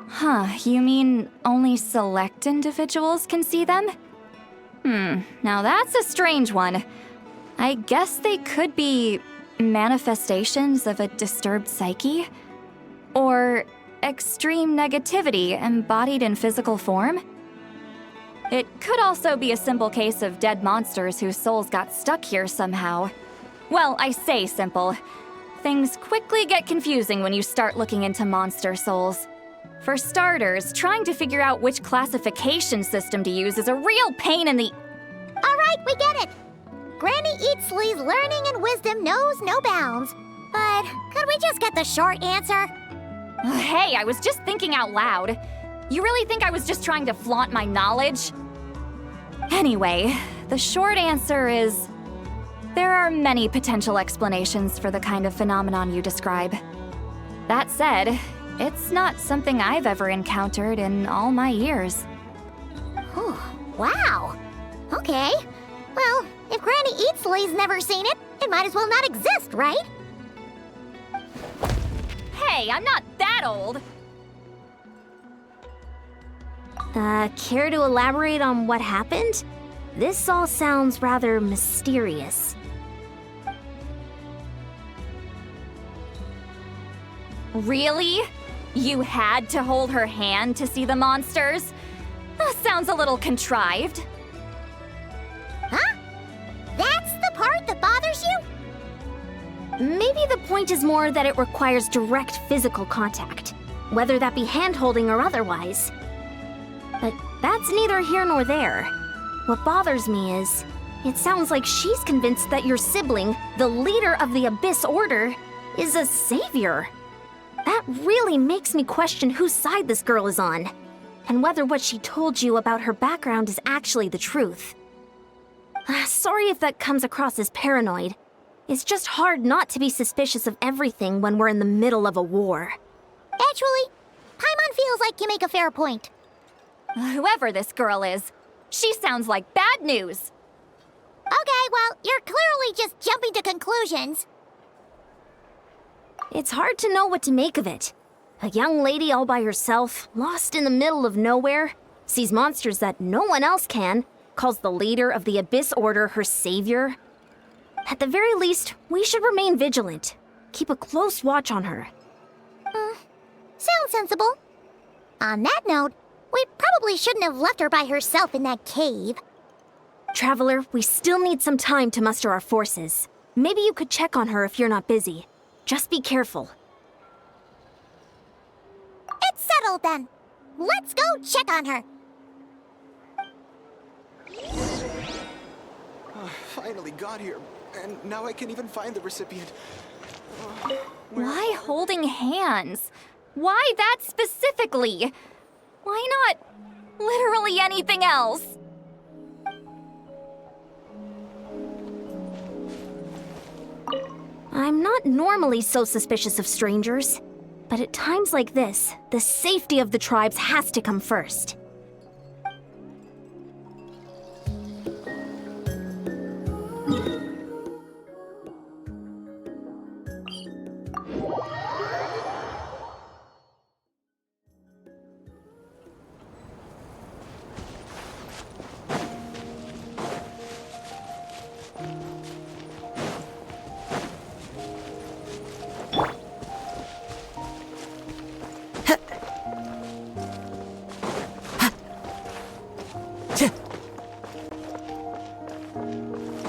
Huh, you mean only select individuals can see them? Now that's a strange one. I guess they could be manifestations of a disturbed psyche? Or extreme negativity embodied in physical form? It could also be a simple case of dead monsters whose souls got stuck here somehow. Well, I say simple. Things quickly get confusing when you start looking into monster souls. For starters, trying to figure out which classification system to use is a real pain in the... All right, we get it. Granny Eatsley's learning and wisdom knows no bounds. But could we just get the short answer? Hey, I was just thinking out loud. You really think I was just trying to flaunt my knowledge? Anyway, the short answer is... there are many potential explanations for the kind of phenomenon you describe. That said, it's not something I've ever encountered in all my years. Wow. Okay. Well, if Granny Eatsley's never seen it, it might as well not exist, right? Hey, I'm not that old! Care to elaborate on what happened? This all sounds rather mysterious. Really? You had to hold her hand to see the monsters? That sounds a little contrived. Huh? That's the part that bothers you? Maybe the point is more that it requires direct physical contact, whether that be hand-holding or otherwise. But that's neither here nor there. What bothers me is, it sounds like she's convinced that your sibling, the leader of the Abyss Order, is a savior. That really makes me question whose side this girl is on, and whether what she told you about her background is actually the truth. Sorry if that comes across as paranoid. It's just hard not to be suspicious of everything when we're in the middle of a war. Actually, Paimon feels like you make a fair point. Whoever this girl is, she sounds like bad news. Okay, well, you're clearly just jumping to conclusions. It's hard to know what to make of it. A young lady all by herself, lost in the middle of nowhere, sees monsters that no one else can, calls the leader of the Abyss Order her savior. At the very least, we should remain vigilant. Keep a close watch on her. Sounds sensible. On that note, we probably shouldn't have left her by herself in that cave. Traveler, we still need some time to muster our forces. Maybe you could check on her if you're not busy. Just be careful. It's settled then. Let's go check on her. Finally got here, and now I can't even find the recipient. Why holding hands? Why that specifically? Why not literally anything else? I'm not normally so suspicious of strangers, but at times like this, the safety of the tribes has to come first.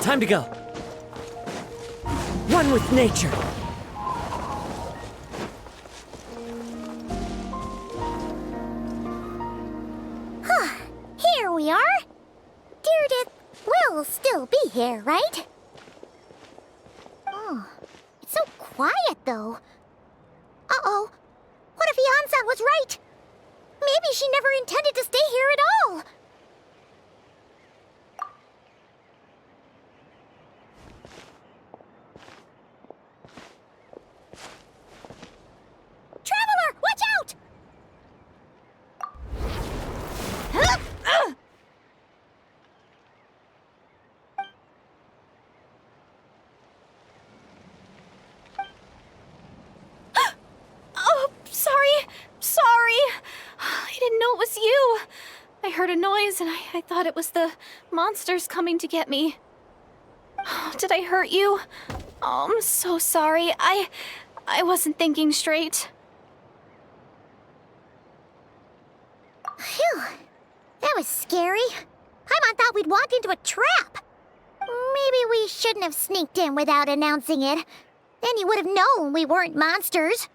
Time to go. One with nature. Here we are. Direidyth will still be here, right? Oh, it's so quiet though. Uh-oh. What if Iansan was right? Maybe she never intended to stay here at all. you! I heard a noise and I thought it was the monsters coming to get me. Oh, did I hurt you? Oh, I'm so sorry. I wasn't thinking straight. Phew. That was scary. Paimon thought we'd walk into a trap. Maybe we shouldn't have sneaked in without announcing it. Then you would have known we weren't monsters.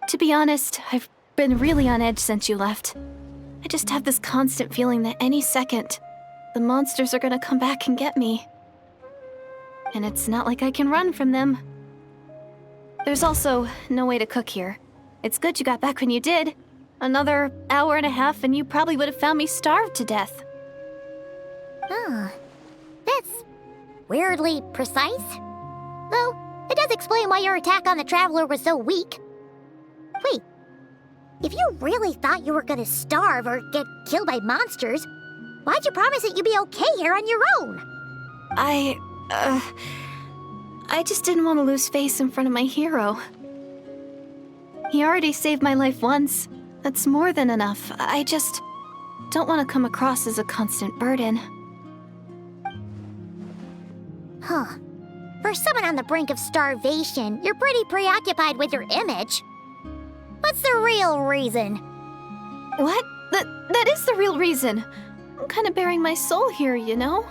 To be honest, I've been really on edge since you left. I just have this constant feeling that any second, the monsters are gonna come back and get me. And it's not like I can run from them. There's also no way to cook here. It's good you got back when you did. Another hour and a half and you probably would have found me starved to death. Oh, that's weirdly precise. Though, it does explain why your attack on the Traveler was so weak. Wait, if you really thought you were gonna starve or get killed by monsters, why'd you promise that you'd be okay here on your own? I just didn't want to lose face in front of my hero. He already saved my life once. That's more than enough. I just don't want to come across as a constant burden. Huh. For someone on the brink of starvation, you're pretty preoccupied with your image. What's the real reason? What? That is the real reason. I'm kind of bearing my soul here, you know?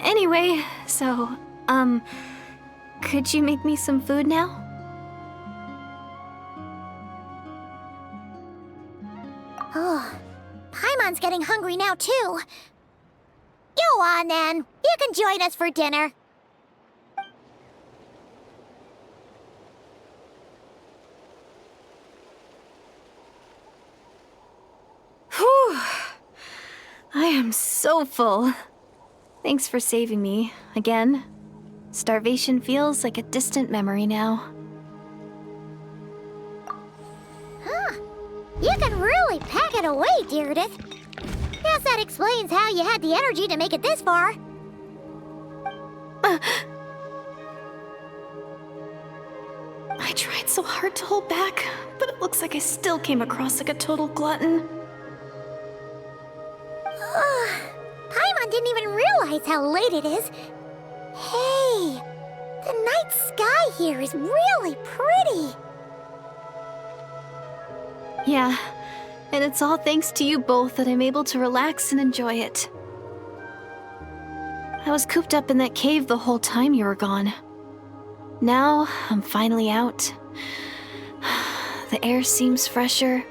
Anyway, so, could you make me some food now? Oh, Paimon's getting hungry now, too. Go on, then. You can join us for dinner. Whew. I am so full. Thanks for saving me, again. Starvation feels like a distant memory now. Huh. You can really pack it away, Direidyth. Guess that explains how you had the energy to make it this far. I tried so hard to hold back, but it looks like I still came across like a total glutton. Paimon didn't even realize how late it is. Hey, the night sky here is really pretty. Yeah, and it's all thanks to you both that I'm able to relax and enjoy it. I was cooped up in that cave the whole time you were gone. Now, I'm finally out. The air seems fresher,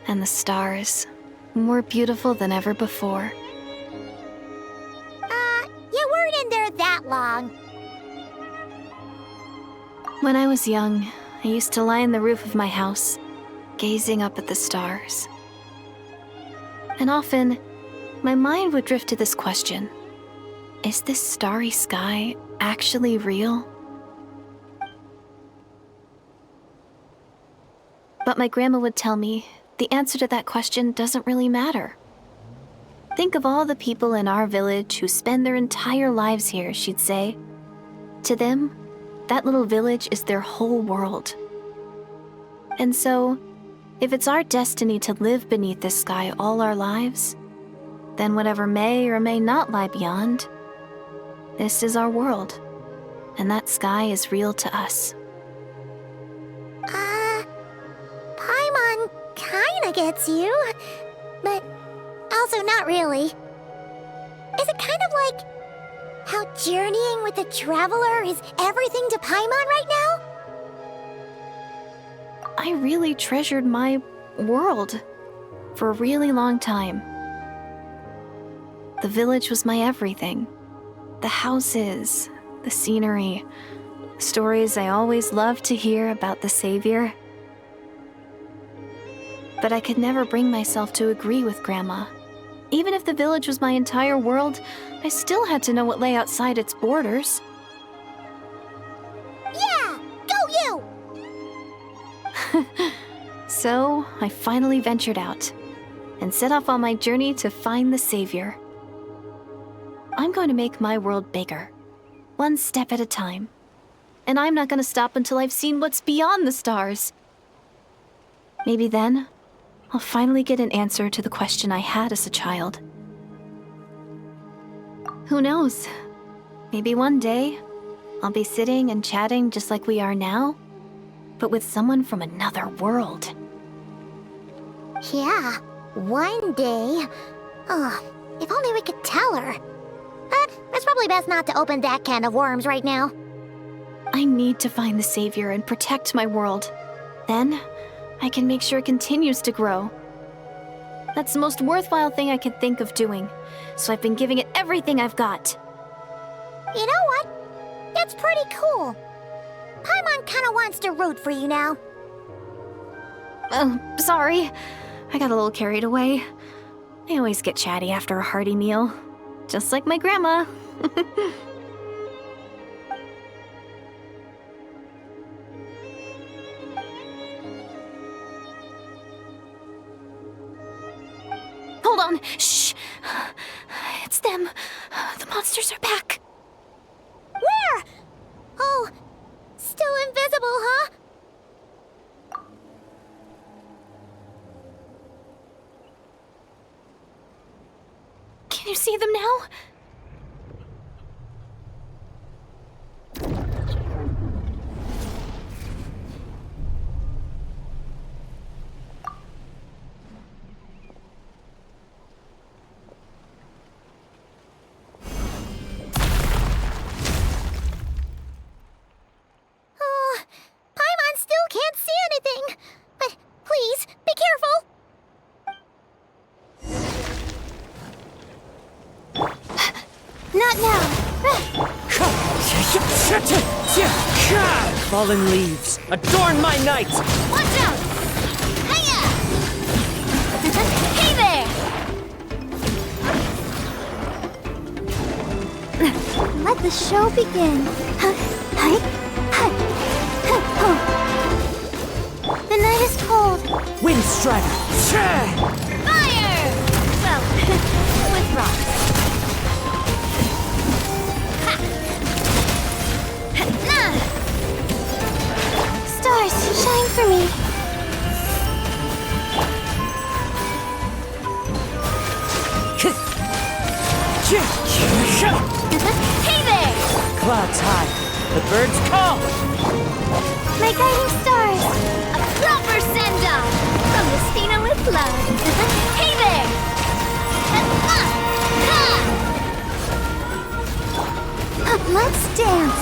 and the stars more beautiful than ever before. You weren't in there that long. When I was young, I used to lie on the roof of my house, gazing up at the stars. And often, my mind would drift to this question. Is this starry sky actually real? But my grandma would tell me the answer to that question doesn't really matter. Think of all the people in our village who spend their entire lives here, she'd say. To them, that little village is their whole world. And so, if it's our destiny to live beneath this sky all our lives, then whatever may or may not lie beyond, this is our world, and that sky is real to us. Paimon kinda gets you, but also not really. Is it kind of like how journeying with the Traveler is everything to Paimon right now? I really treasured my world for a really long time. The village was my everything. The houses, the scenery, stories I always loved to hear about the Savior. But I could never bring myself to agree with Grandma. Even if the village was my entire world, I still had to know what lay outside its borders. Yeah! Go you! So, I finally ventured out and set off on my journey to find the Savior. I'm going to make my world bigger, one step at a time. And I'm not going to stop until I've seen what's beyond the stars. Maybe then, I'll finally get an answer to the question I had as a child. Who knows? Maybe one day, I'll be sitting and chatting just like we are now, but with someone from another world. Yeah, one day. Oh, if only we could tell her. But it's probably best not to open that can of worms right now. I need to find the Savior and protect my world. Then, I can make sure it continues to grow. That's the most worthwhile thing I can think of doing, so I've been giving it everything I've got. You know what? That's pretty cool. Paimon kinda wants to root for you now. Oh, sorry. I got a little carried away. I always get chatty after a hearty meal. Just like my grandma. Hold on. Shh. It's them. The monsters are back. Where? Oh, still invisible, huh? Can you see them now? Paimon still can't see anything. But please, be careful. Not now. Fallen leaves, adorn my night! Watch out! Hiya! Hey there! Let the show begin. The night is cold. Wind strider! Fire! Well, with rocks. Stars, shine for me. Hey there! Clouds high, the birds call! My guiding stars. A proper send-off from Justina with love. Hey there! Let's dance.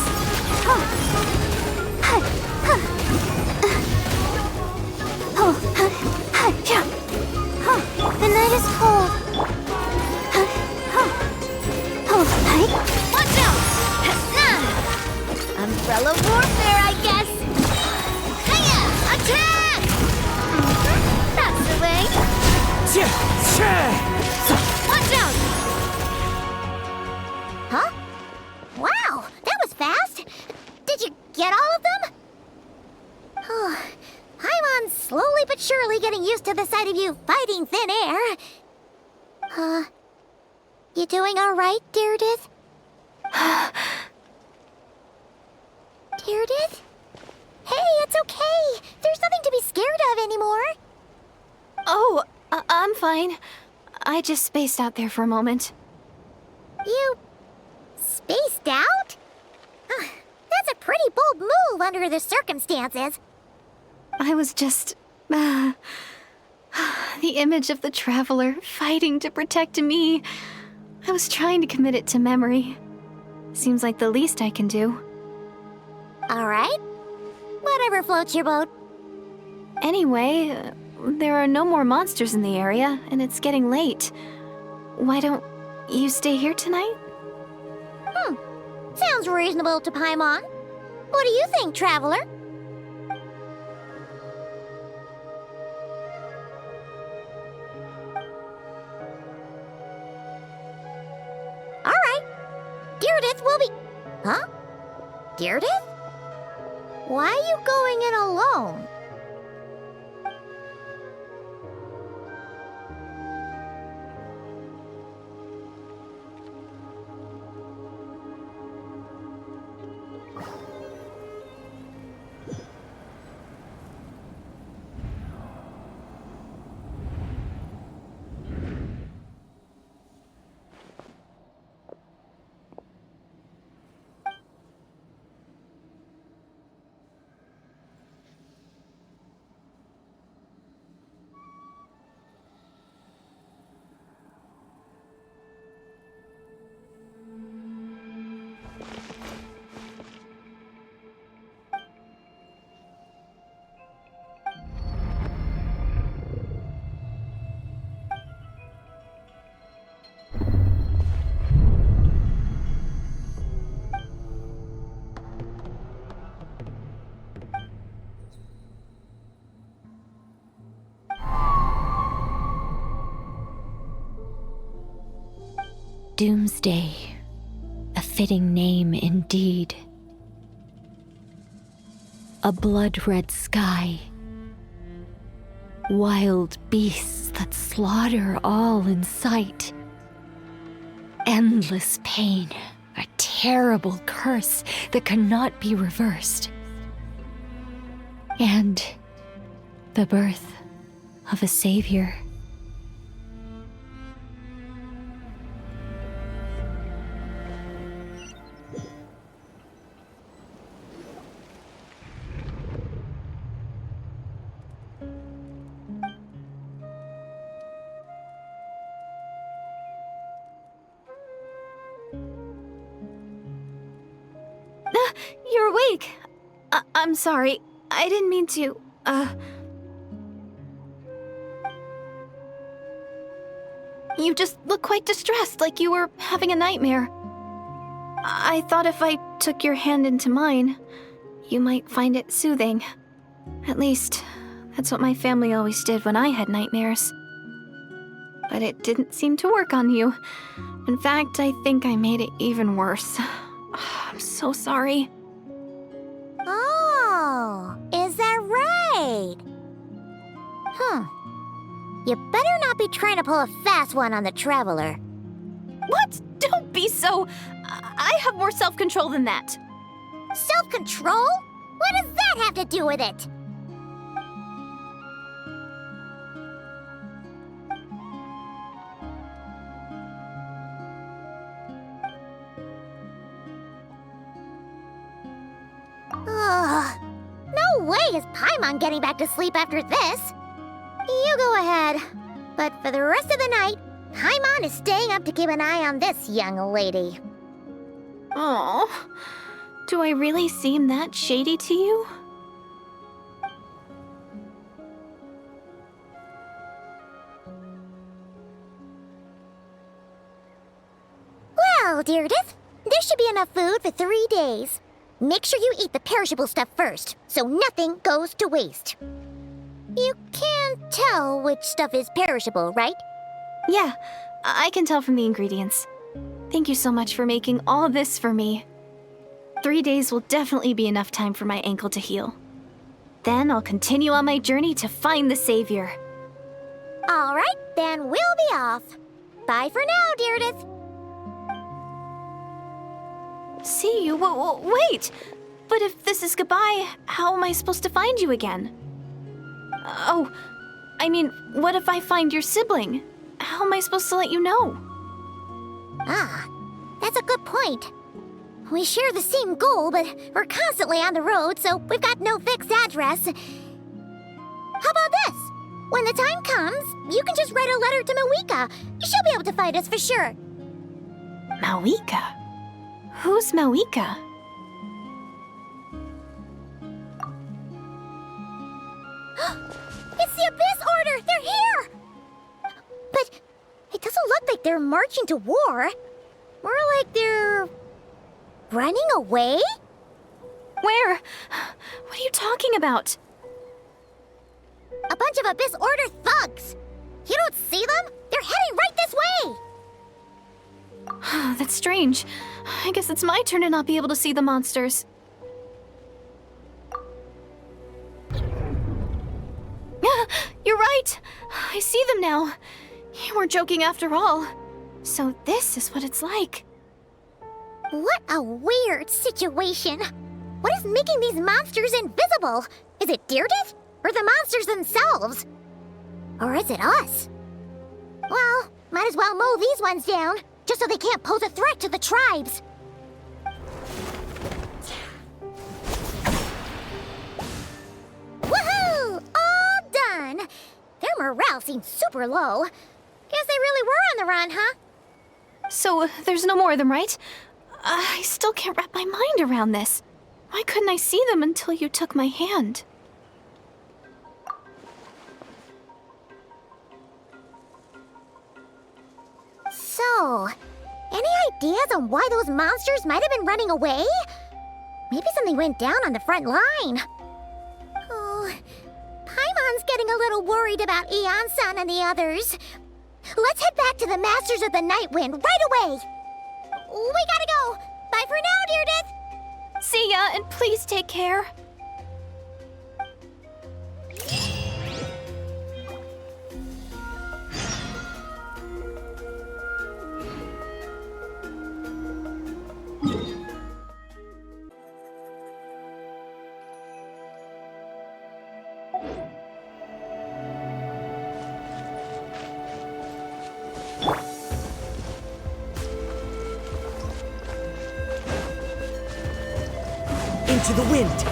The night is cold. Watch out! Umbrella warfare, I guess. Hiya! Attack! That's the way. Watch out! Huh? Wow, that was fast. Did you get all of them? Oh, Paimon's slowly but surely getting used to the sight of you fighting thin air. You doing all right, Direidyth? Direidyth? Hey, it's okay. There's nothing to be scared of anymore. Oh, I'm fine. I just spaced out there for a moment. You spaced out? That's a pretty bold move under the circumstances. I was just... the image of the Traveler fighting to protect me. I was trying to commit it to memory. Seems like the least I can do. All right. Whatever floats your boat. Anyway, there are no more monsters in the area, and it's getting late. Why don't you stay here tonight? Sounds reasonable to Paimon. What do you think, Traveler? All right. Direidyth will be... Huh? Direidyth? Why are you going in alone? Doomsday. A fitting name indeed. A blood-red sky. Wild beasts that slaughter all in sight. Endless pain. A terrible curse that cannot be reversed. And the birth of a savior. You're awake. I'm sorry. I didn't mean to, You just look quite distressed, like you were having a nightmare. I thought if I took your hand into mine, you might find it soothing. At least, that's what my family always did when I had nightmares. But it didn't seem to work on you. In fact, I think I made it even worse. I'm so sorry. Oh, is that right? You better not be trying to pull a fast one on the Traveler. What? Don't be so... I have more self-control than that. Self-control? What does that have to do with it? Ugh. No way is Paimon getting back to sleep after this. You go ahead. But for the rest of the night, Paimon is staying up to keep an eye on this young lady. Oh, do I really seem that shady to you? Well, Direidyth, there should be enough food for 3 days. Make sure you eat the perishable stuff first, so nothing goes to waste. You can't tell which stuff is perishable, right? Yeah, I can tell from the ingredients. Thank you so much for making all this for me. 3 days will definitely be enough time for my ankle to heal. Then I'll continue on my journey to find the Savior. All right, then we'll be off. Bye for now, Direidyth. See you? Wait! But if this is goodbye, how am I supposed to find you again? Oh, I mean, what if I find your sibling? How am I supposed to let you know? Ah, that's a good point. We share the same goal, but we're constantly on the road, so we've got no fixed address. How about this? When the time comes, you can just write a letter to Mawika. She'll be able to find us for sure. Mawika? Who's Mawika? It's the Abyss Order! They're here! But it doesn't look like they're marching to war. More like they're... running away? Where? What are you talking about? A bunch of Abyss Order thugs! You don't see them? They're heading right this way! That's strange. I guess it's my turn to not be able to see the monsters. You're right! I see them now. You weren't joking after all. So this is what it's like. What a weird situation. What is making these monsters invisible? Is it Direidyth? Or the monsters themselves? Or is it us? Well, might as well mow these ones down, just so they can't pose a threat to the tribes. Woohoo! All done! Their morale seems super low. Guess they really were on the run, huh? So, there's no more of them, right? I still can't wrap my mind around this. Why couldn't I see them until you took my hand? So, any ideas on why those monsters might have been running away? Maybe something went down on the front line. Oh, Paimon's getting a little worried about Iansan and the others. Let's head back to the Masters of the Night Wind right away! We gotta go! Bye for now, Direidyth! See ya, and please take care. Into the wind!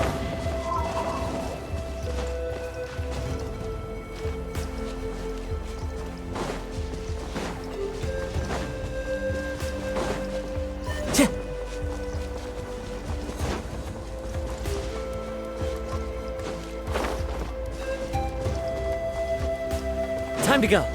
Time to go!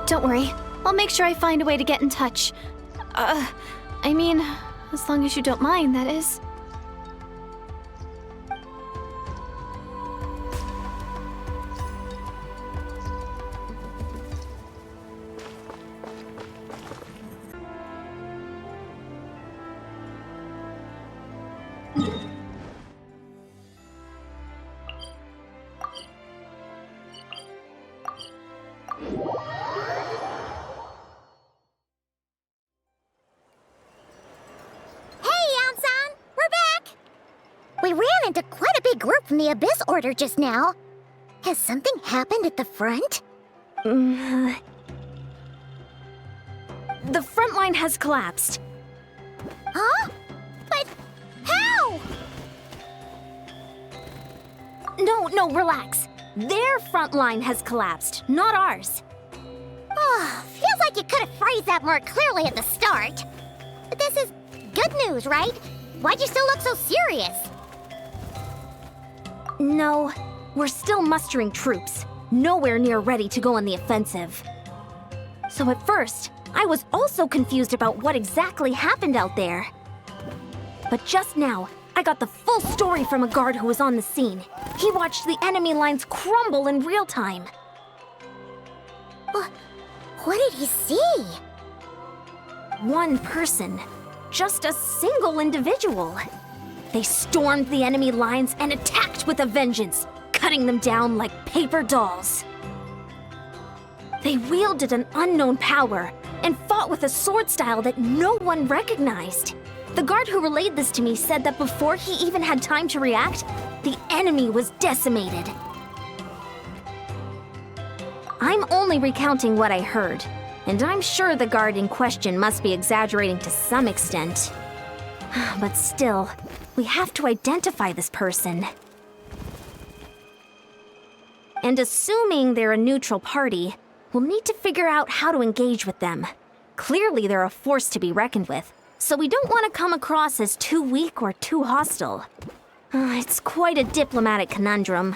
Don't worry. I'll make sure I find a way to get in touch. I mean, as long as you don't mind, that is. We ran into quite a big group from the Abyss Order just now. Has something happened at the front? The front line has collapsed. Huh? But how? No, relax. Their front line has collapsed, not ours. Oh, feels like you could have phrased that more clearly at the start. But this is good news, right? Why'd you still look so serious? No, we're still mustering troops, nowhere near ready to go on the offensive. So at first, I was also confused about what exactly happened out there. But just now, I got the full story from a guard who was on the scene. He watched the enemy lines crumble in real time. What did he see? One person. Just a single individual. They stormed the enemy lines and attacked with a vengeance, cutting them down like paper dolls. They wielded an unknown power and fought with a sword style that no one recognized. The guard who relayed this to me said that before he even had time to react, the enemy was decimated. I'm only recounting what I heard, and I'm sure the guard in question must be exaggerating to some extent. But still, we have to identify this person. And assuming they're a neutral party, we'll need to figure out how to engage with them. Clearly they're a force to be reckoned with, so we don't want to come across as too weak or too hostile. It's quite a diplomatic conundrum.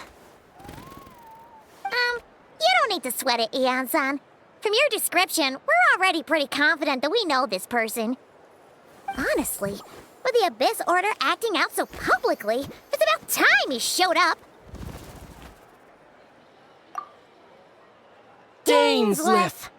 You don't need to sweat it, Iansan. From your description, we're already pretty confident that we know this person. Honestly, with the Abyss Order acting out so publicly, it's about time he showed up. Dainsleif!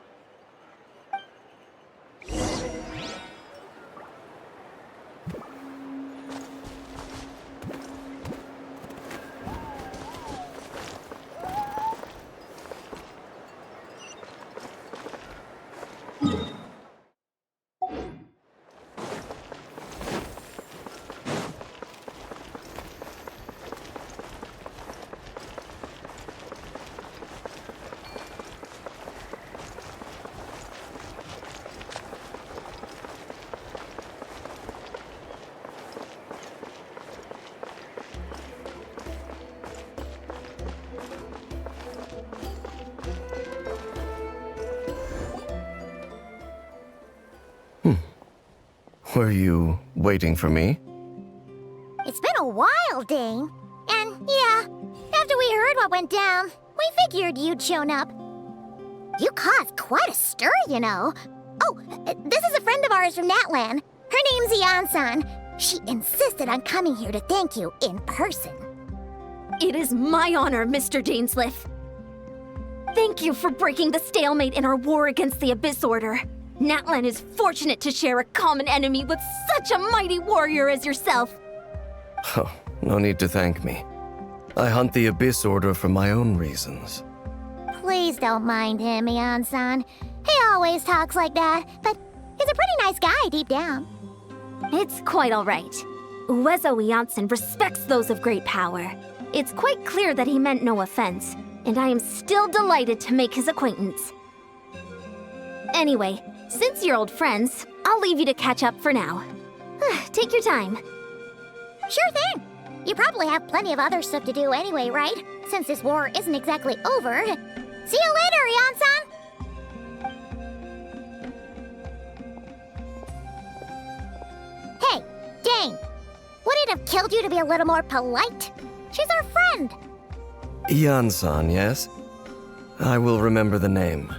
Were you waiting for me? It's been a while, Dane. And yeah, after we heard what went down, We figured you'd shown up. You caused quite a stir, you know. Oh, this is a friend of ours from Natlan. Her name's Iansan. She insisted on coming here to thank you in person. It is my honor, Mr. Dainsleif. Thank you for breaking the stalemate in our war against the Abyss Order. Natlan is fortunate to share a common enemy with such a mighty warrior as yourself. Oh, no need to thank me. I hunt the Abyss Order for my own reasons. Please don't mind him, Iansan. He always talks like that, but he's a pretty nice guy deep down. It's quite all right. Uezo Iansan respects those of great power. It's quite clear that he meant no offense, and I am still delighted to make his acquaintance. Anyway, since you're old friends, I'll leave you to catch up for now. Take your time. Sure thing. You probably have plenty of other stuff to do anyway, right? Since this war isn't exactly over. See you later, Iansan! Hey, Dane. Would it have killed you to be a little more polite? She's our friend. Iansan, yes? I will remember the name.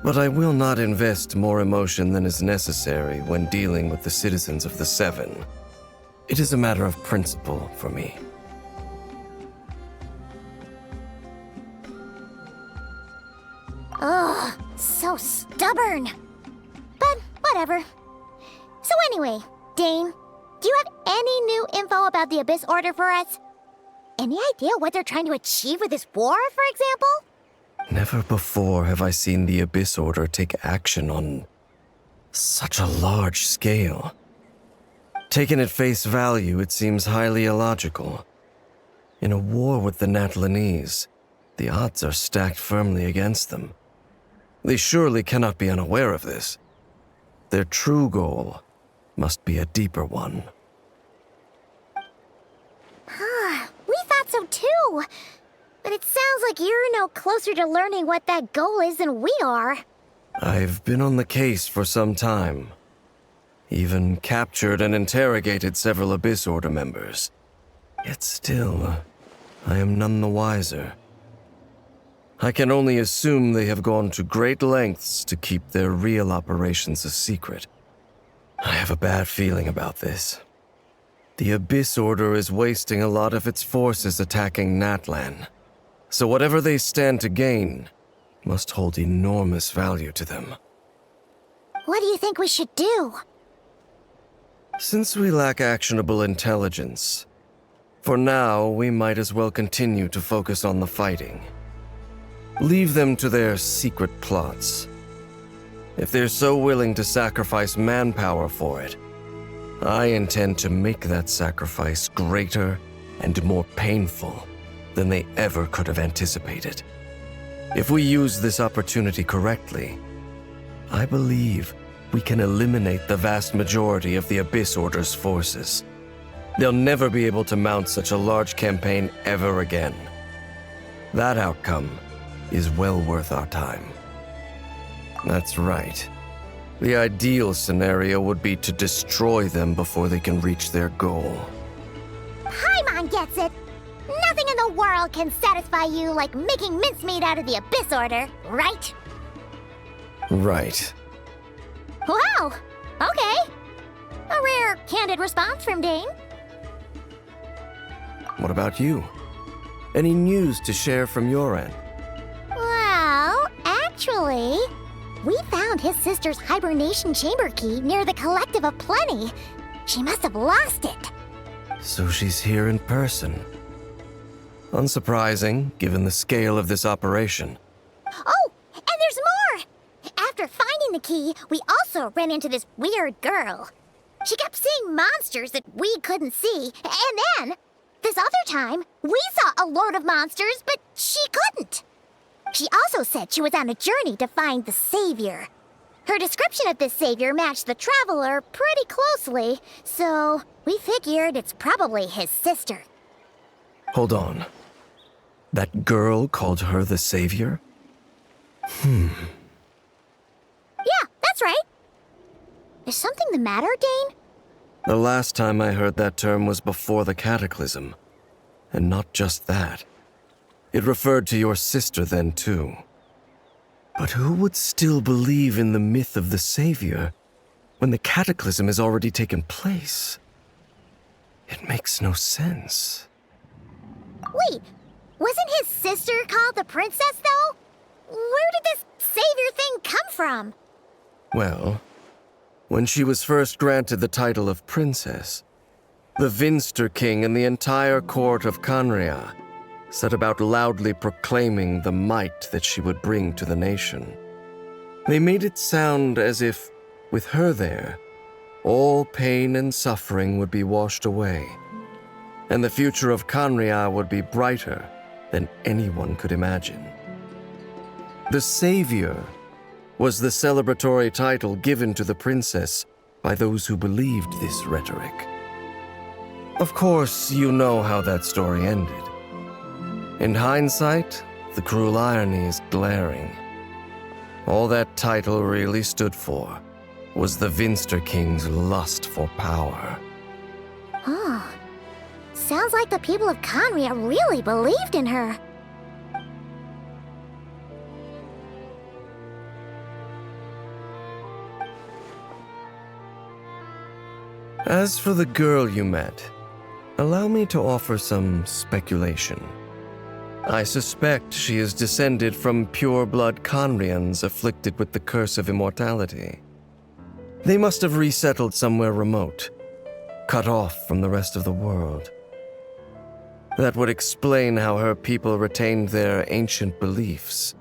But I will not invest more emotion than is necessary when dealing with the citizens of the Seven. It is a matter of principle for me. Ugh, so stubborn. But whatever. So anyway, Dane, do you have any new info about the Abyss Order for us? Any idea what they're trying to achieve with this war, for example? Never before have I seen the Abyss Order take action on such a large scale. Taken at face value, it seems highly illogical. In a war with the Natlanese, the odds are stacked firmly against them. They surely cannot be unaware of this. Their true goal must be a deeper one. We thought so too. But it sounds like you're no closer to learning what that goal is than we are. I've been on the case for some time. Even captured and interrogated several Abyss Order members. Yet still, I am none the wiser. I can only assume they have gone to great lengths to keep their real operations a secret. I have a bad feeling about this. The Abyss Order is wasting a lot of its forces attacking Natlan. So whatever they stand to gain must hold enormous value to them. What do you think we should do? Since we lack actionable intelligence, for now we might as well continue to focus on the fighting. Leave them to their secret plots. If they're so willing to sacrifice manpower for it, I intend to make that sacrifice greater and more painful than they ever could have anticipated. If we use this opportunity correctly, I believe we can eliminate the vast majority of the Abyss Order's forces. They'll never be able to mount such a large campaign ever again. That outcome is well worth our time. That's right. The ideal scenario would be to destroy them before they can reach their goal. Paimon gets it. Nothing in the world can satisfy you like making mincemeat out of the Abyss Order, right? Right. Wow, okay. A rare, candid response from Dane. What about you? Any news to share from your end? Well, actually, we found his sister's hibernation chamber key near the Collective of Plenty. She must have lost it. So she's here in person. Unsurprising, given the scale of this operation. Oh, and there's more! After finding the key, we also ran into this weird girl. She kept seeing monsters that we couldn't see, and then, this other time, we saw a load of monsters, but she couldn't. She also said she was on a journey to find the Savior. Her description of this Savior matched the Traveler pretty closely, so we figured it's probably his sister. Hold on. That girl called her the Savior? Yeah, that's right. Is something the matter, Dane? The last time I heard that term was before the Cataclysm. And not just that. It referred to your sister then, too. But who would still believe in the myth of the Savior when the Cataclysm has already taken place? It makes no sense. Wait, wasn't his sister called the princess, though? Where did this savior thing come from? Well, when she was first granted the title of princess, the Vinster King and the entire court of Khaenri'ah set about loudly proclaiming the might that she would bring to the nation. They made it sound as if, with her there, all pain and suffering would be washed away, and the future of Khaenri'ah would be brighter than anyone could imagine. The Savior was the celebratory title given to the princess by those who believed this rhetoric. Of course, you know how that story ended. In hindsight, the cruel irony is glaring. All that title really stood for was the Vinster King's lust for power. Oh, sounds like the people of Khaenri'ah really believed in her. As for the girl you met, allow me to offer some speculation. I suspect she is descended from pure-blood Khaenri'ans afflicted with the curse of immortality. They must have resettled somewhere remote, cut off from the rest of the world. That would explain how her people retained their ancient beliefs,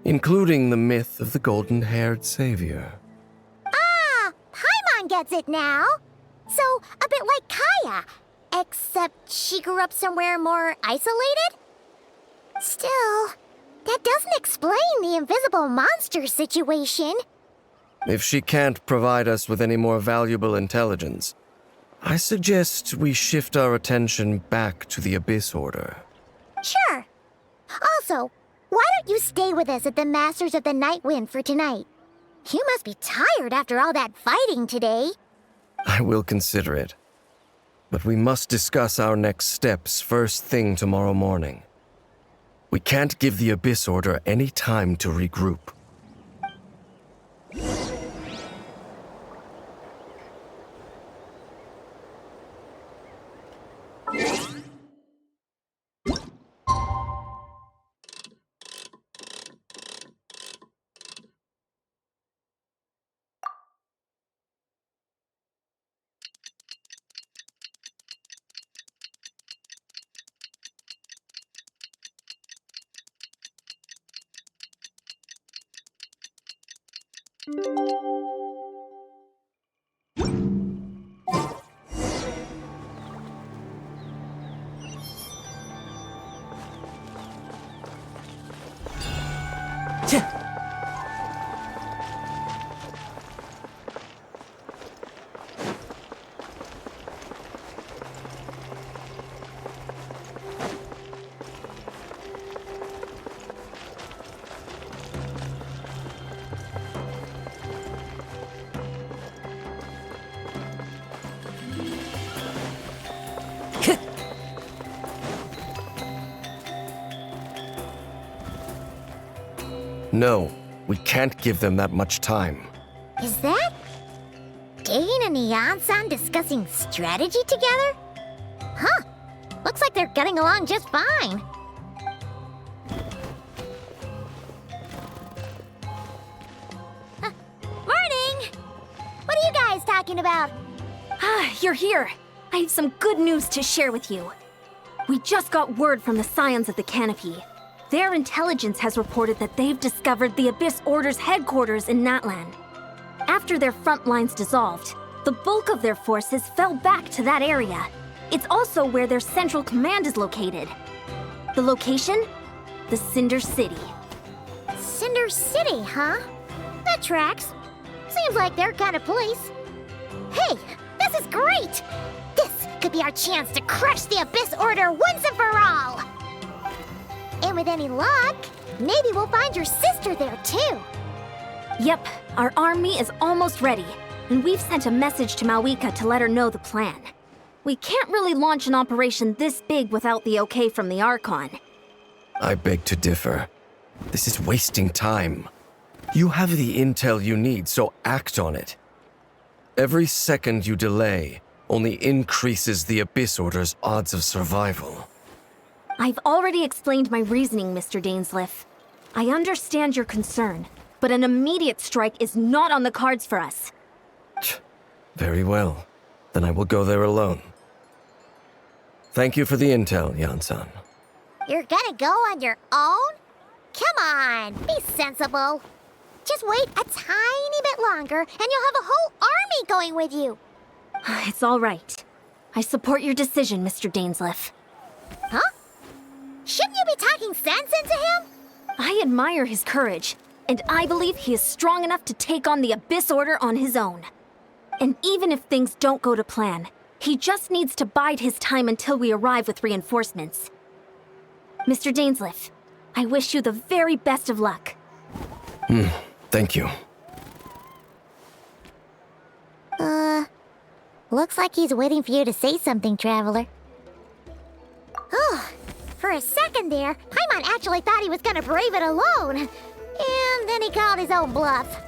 including the myth of the golden-haired savior. Ah, Paimon gets it now. So, a bit like Kaya, except she grew up somewhere more isolated? Still, that doesn't explain the invisible monster situation. If she can't provide us with any more valuable intelligence, I suggest we shift our attention back to the Abyss Order. Sure. Also, why don't you stay with us at the Masters of the Nightwind for tonight? You must be tired after all that fighting today. I will consider it. But we must discuss our next steps first thing tomorrow morning. We can't give the Abyss Order any time to regroup. No, we can't give them that much time. Is that Dane and Iansan discussing strategy together? Huh. Looks like they're getting along just fine. Morning! What are you guys talking about? Ah, you're here. I have some good news to share with you. We just got word from the Scions of the Canopy. Their intelligence has reported that they've discovered the Abyss Order's headquarters in Natlan. After their front lines dissolved, the bulk of their forces fell back to that area. It's also where their central command is located. The location? The Cinder City. Cinder City, huh? That tracks. Seems like their kind of place. Hey, this is great! This could be our chance to crush the Abyss Order once and for all! And with any luck, maybe we'll find your sister there too. Yep, our army is almost ready, and we've sent a message to Mawika to let her know the plan. We can't really launch an operation this big without the okay from the Archon. I beg to differ. This is wasting time. You have the intel you need, so act on it. Every second you delay only increases the Abyss Order's odds of survival. I've already explained my reasoning, Mr. Dainsleif. I understand your concern, but an immediate strike is not on the cards for us. Very well. Then I will go there alone. Thank you for the intel, Iansan. You're gonna go on your own? Come on, be sensible. Just wait a tiny bit longer, and you'll have a whole army going with you. It's all right. I support your decision, Mr. Dainsleif. Huh? Shouldn't you be talking sense into him? I admire his courage, and I believe he is strong enough to take on the Abyss Order on his own. And even if things don't go to plan, he just needs to bide his time until we arrive with reinforcements. Mr. Dainsleif, I wish you the very best of luck. Thank you. Looks like he's waiting for you to say something, Traveler. Oh, for a second there, Paimon actually thought he was gonna brave it alone. And then he called his own bluff.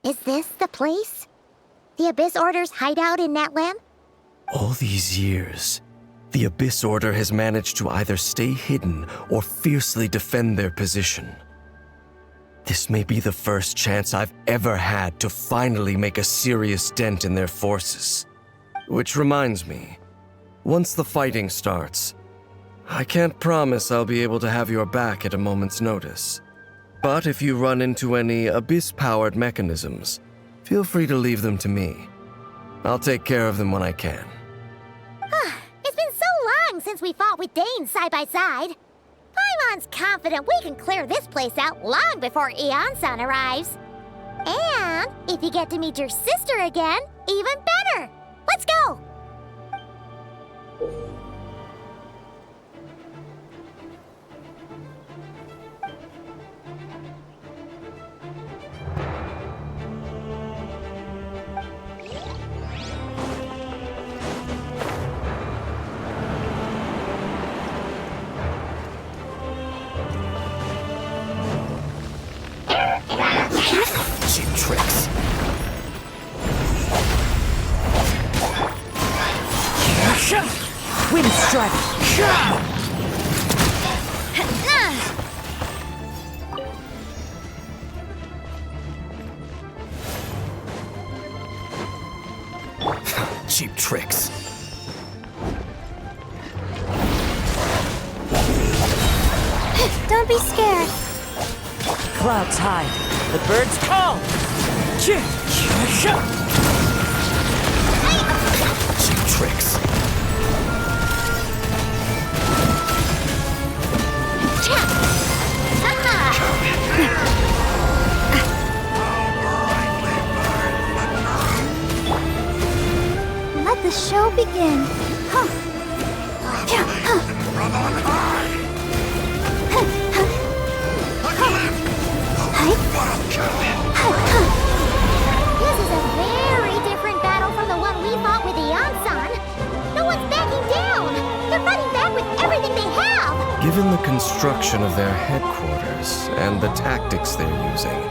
Is this the place? The Abyss Order's hideout in Natlan? All these years, the Abyss Order has managed to either stay hidden or fiercely defend their position. This may be the first chance I've ever had to finally make a serious dent in their forces. Which reminds me, once the fighting starts, I can't promise I'll be able to have your back at a moment's notice. But if you run into any Abyss-powered mechanisms, feel free to leave them to me. I'll take care of them when I can. It's been so long since we fought with Danes side by side. Paimon's confident we can clear this place out long before Iansan arrives. And if you get to meet your sister again, even better. Let's go! Cheap tricks. Wind strike. Cheap tricks. Don't be scared. Clouds high. The birds call. Cheap tricks. Let the show begin. From on high! This is a very different battle from the one we fought with Iansan. No one's backing down. They're fighting back with everything they have. Given the construction of their headquarters and the tactics they're using,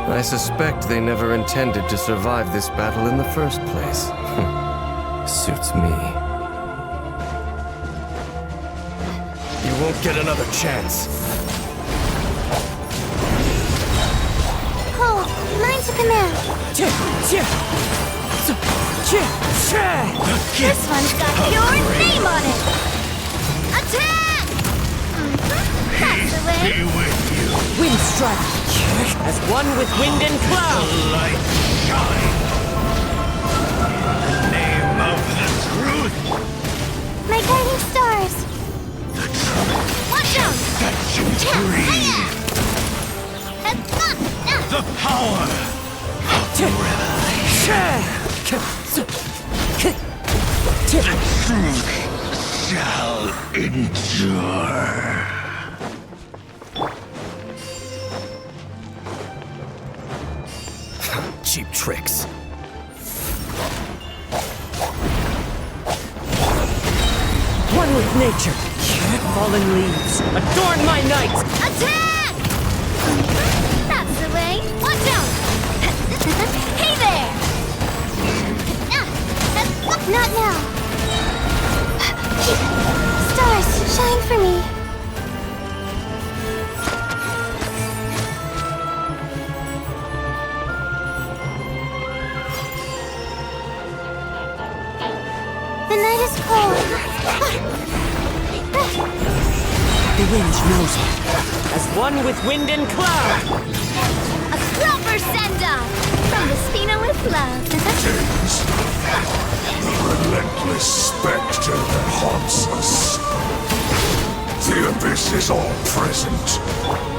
I suspect they never intended to survive this battle in the first place. Suits me. You won't get another chance. Oh, mine's a command. This one's got your name on it. Attack! That's the way. Be with you. Wind strike. As one with wind and cloud. The light shine. In the name of the truth. Guiding stars! Watch out! Sets you free. The power of the revelation. The truth shall endure. Cheap tricks. One with nature. Fallen leaves, adorn my night! Attack! That's the way. Watch out! Hey there! Not now. Stars, shine for me. The night is cold. The wind knows me. As one with wind and cloud! A proper send-off from the Spina with love. The relentless specter that haunts us. The abyss is all present.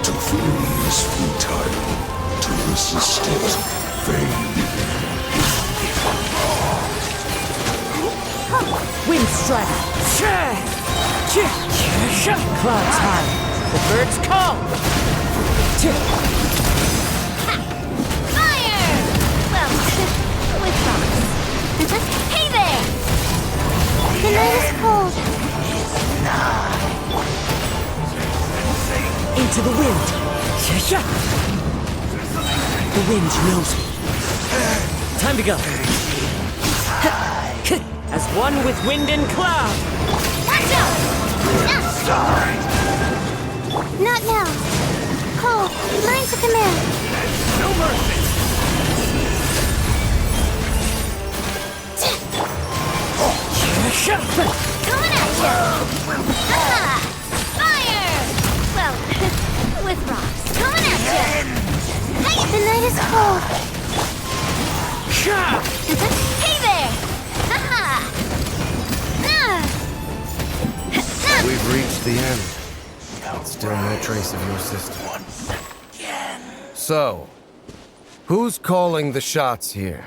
To flee is futile. To resist it, vain. Wind strike! Clouds high, the birds call! Fire! Well, with rocks. Hey there! The night is cold. Into the wind! The wind knows me. Time to go. As one with wind and cloud! Watch out! Not now. Cold. Lines of command. No mercy! Coming at you! Aha! Fire! Well, with rocks. Coming at you! The night is cold. Hey there! Aha! We've reached the end. Still no trace of your sister. So, who's calling the shots here?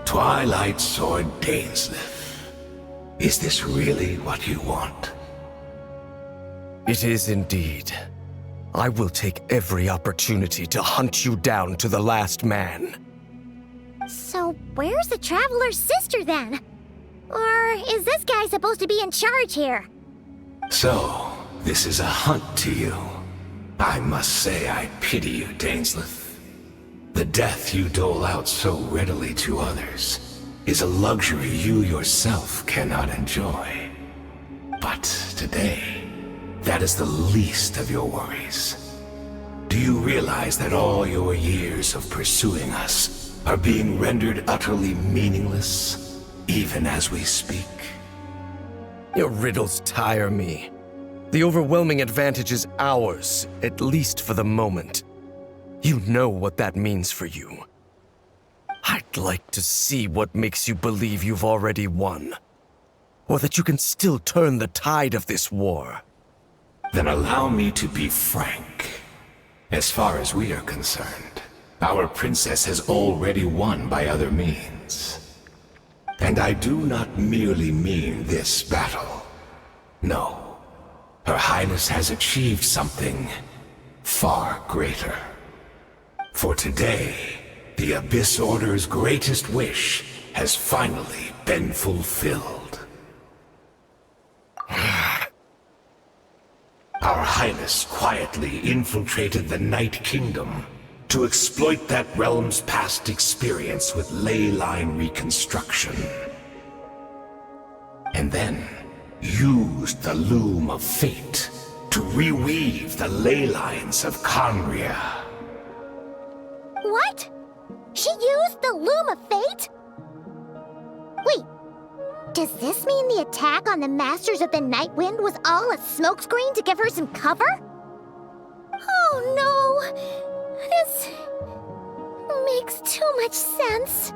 Twilight Sword Dainsleif. Is this really what you want? It is indeed. I will take every opportunity to hunt you down to the last man. So, where's the Traveler's sister then? Or is this guy supposed to be in charge here? So, this is a hunt to you. I must say I pity you, Dainsleif. The death you dole out so readily to others is a luxury you yourself cannot enjoy. But today, that is the least of your worries. Do you realize that all your years of pursuing us are being rendered utterly meaningless, even as we speak? Your riddles tire me. The overwhelming advantage is ours, at least for the moment. You know what that means for you. I'd like to see what makes you believe you've already won. Or that you can still turn the tide of this war. Then allow me to be frank. As far as we are concerned, our princess has already won by other means. And I do not merely mean this battle. No. Her Highness has achieved something far greater. For today, the Abyss Order's greatest wish has finally been fulfilled. Our Highness quietly infiltrated the Night Kingdom to exploit that realm's past experience with ley line reconstruction. And then used the Loom of Fate to reweave the ley lines of Conria. What? She used used the Loom of Fate? Wait, does this mean the attack on the Masters of the Night Wind was all a smokescreen to give her some cover? Oh no, this makes too much sense.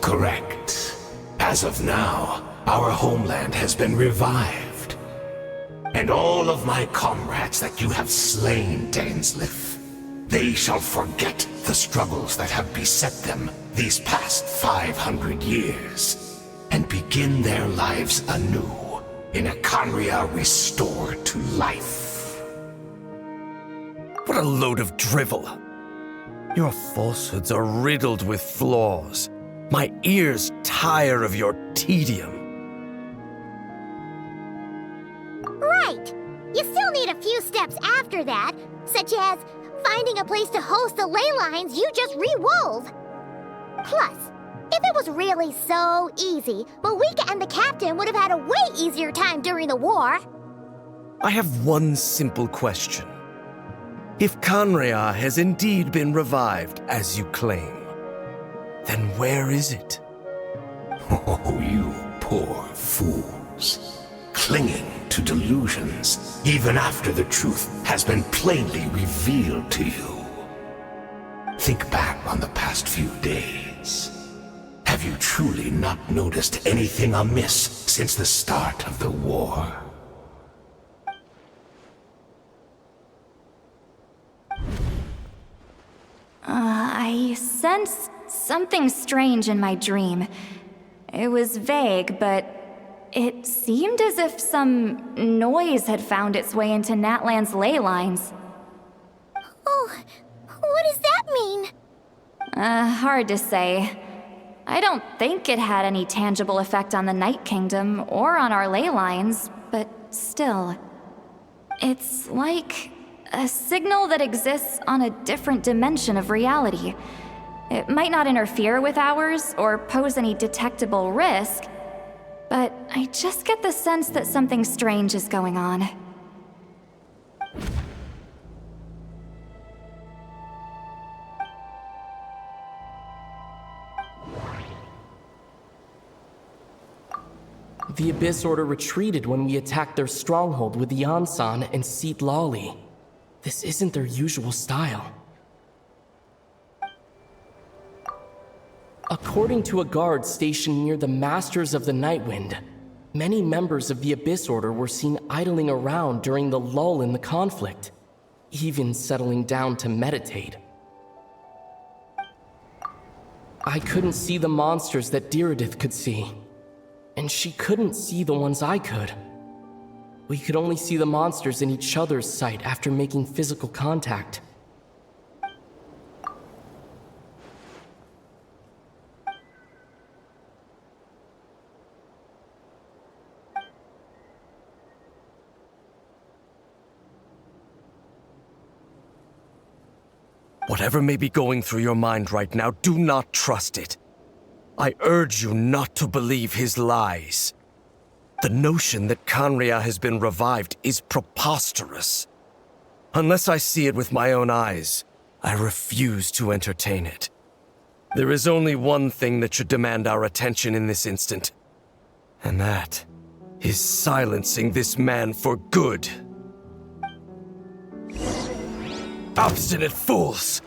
Correct. As of now, our homeland has been revived. And all of my comrades that you have slain, Dainsleif, they shall forget the struggles that have beset them these past 500 years, and begin their lives anew in a Khaenri'ah restored to life. What a load of drivel. Your falsehoods are riddled with flaws. My ears tire of your tedium. Right. You still need a few steps after that, such as finding a place to host the ley lines you just re-wove. Plus, if it was really so easy, Moika and the captain would have had a way easier time during the war. I have one simple question. If Khaenri'ah has indeed been revived, as you claim, then where is it? Oh, you poor fools. Clinging to delusions, even after the truth has been plainly revealed to you. Think back on the past few days. Have you truly not noticed anything amiss since the start of the war? I sensed something strange in my dream. It was vague, but it seemed as if some noise had found its way into Natlan's ley lines. Oh, what does that mean? Hard to say. I don't think it had any tangible effect on the Night Kingdom or on our ley lines, but still. It's like a signal that exists on a different dimension of reality. It might not interfere with ours or pose any detectable risk, but I just get the sense that something strange is going on. The Abyss Order retreated when we attacked their stronghold with Iansan and Seat Lawley. This isn't their usual style. According to a guard stationed near the Masters of the Nightwind, many members of the Abyss Order were seen idling around during the lull in the conflict, even settling down to meditate. I couldn't see the monsters that Direidyth could see, and she couldn't see the ones I could. We could only see the monsters in each other's sight after making physical contact. Whatever may be going through your mind right now, do not trust it. I urge you not to believe his lies. The notion that Khaenri'ah has been revived is preposterous. Unless I see it with my own eyes, I refuse to entertain it. There is only one thing that should demand our attention in this instant, and that is silencing this man for good. Obstinate fools!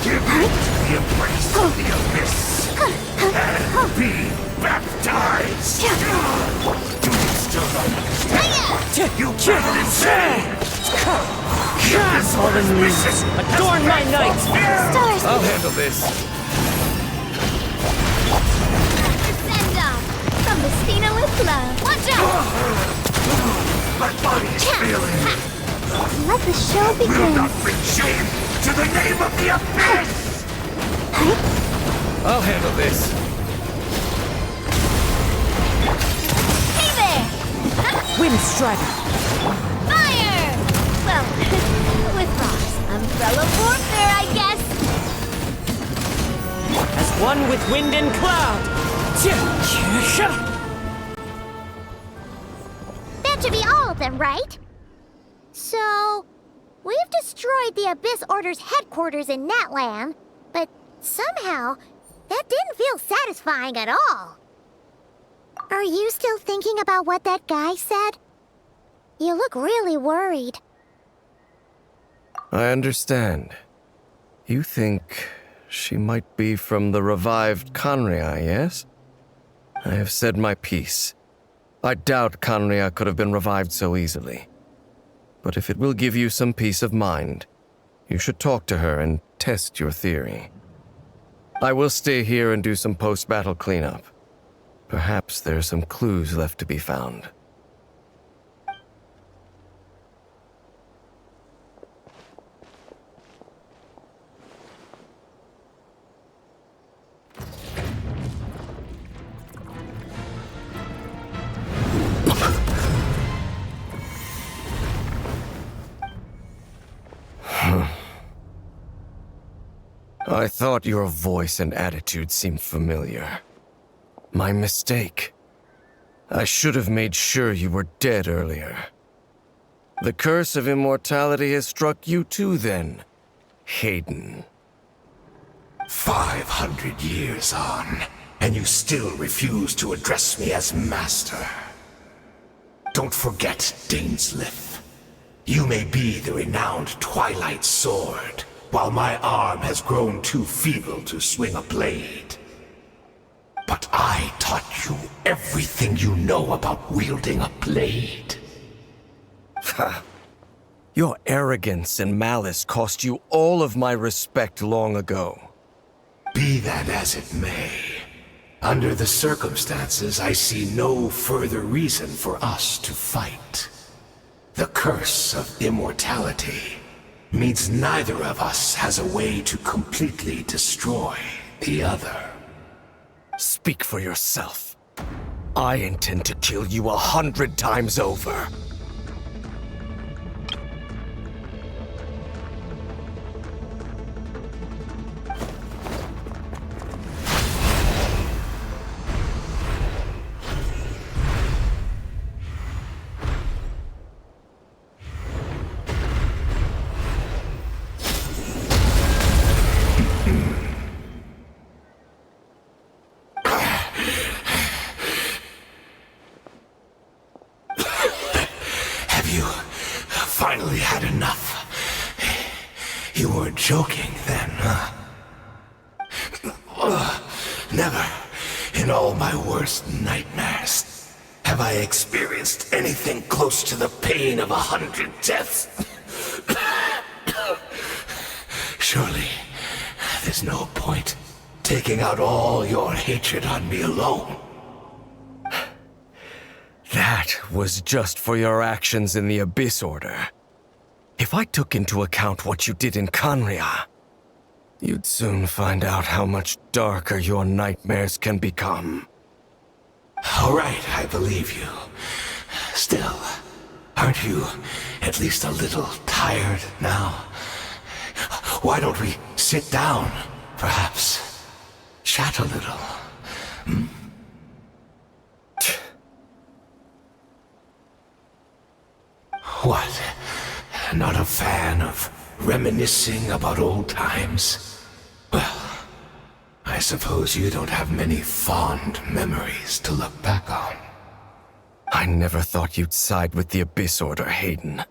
Give me the embrace of the abyss and be baptized! Do you still not understand? You battle insane! Fallen leaves, adorn my night! Stars! I'll handle this. Send off from the Spina with love. Watch out! My body is feeling. Let the show Will begin. not bring shame to the name of the abyss! I'll handle this. Hey there! Wind Strider! Fire! Well, with rocks. Umbrella warfare, I guess. As one with wind and cloud! That should be all of them, right? So, We've destroyed the Abyss Order's headquarters in Natlan, but somehow, that didn't feel satisfying at all. Are you still thinking about what that guy said? You look really worried. I understand. You think she might be from the revived Khaenri'ah, yes? I have said my piece. I doubt Khaenri'ah could have been revived so easily. But if it will give you some peace of mind, you should talk to her and test your theory. I will stay here and do some post-battle cleanup. Perhaps there are some clues left to be found. I thought your voice and attitude seemed familiar. My mistake. I should have made sure you were dead earlier. The curse of immortality has struck you too, then, Haden. 500 years on, and you still refuse to address me as master. Don't forget, Dainsleif. You may be the renowned Twilight Sword, while my arm has grown too feeble to swing a blade. But I taught you everything you know about wielding a blade. Your arrogance and malice cost you all of my respect long ago. Be that as it may, under the circumstances, I see no further reason for us to fight. The curse of immortality means neither of us has a way to completely destroy the other. Speak for yourself. I intend to kill you 100 times over. Finally had enough. You weren't joking then, huh? Never, in all my worst nightmares, have I experienced anything close to the pain of 100 deaths. Surely, there's no point taking out all your hatred on me alone. That was just for your actions in the Abyss Order. If I took into account what you did in Khaenri'ah, you'd soon find out how much darker your nightmares can become. All right, I believe you. Still, aren't you at least a little tired now? Why don't we sit down, perhaps? Chat a little. What? Not a fan of reminiscing about old times? Well, I suppose you don't have many fond memories to look back on. I never thought you'd side with the Abyss Order, Haden.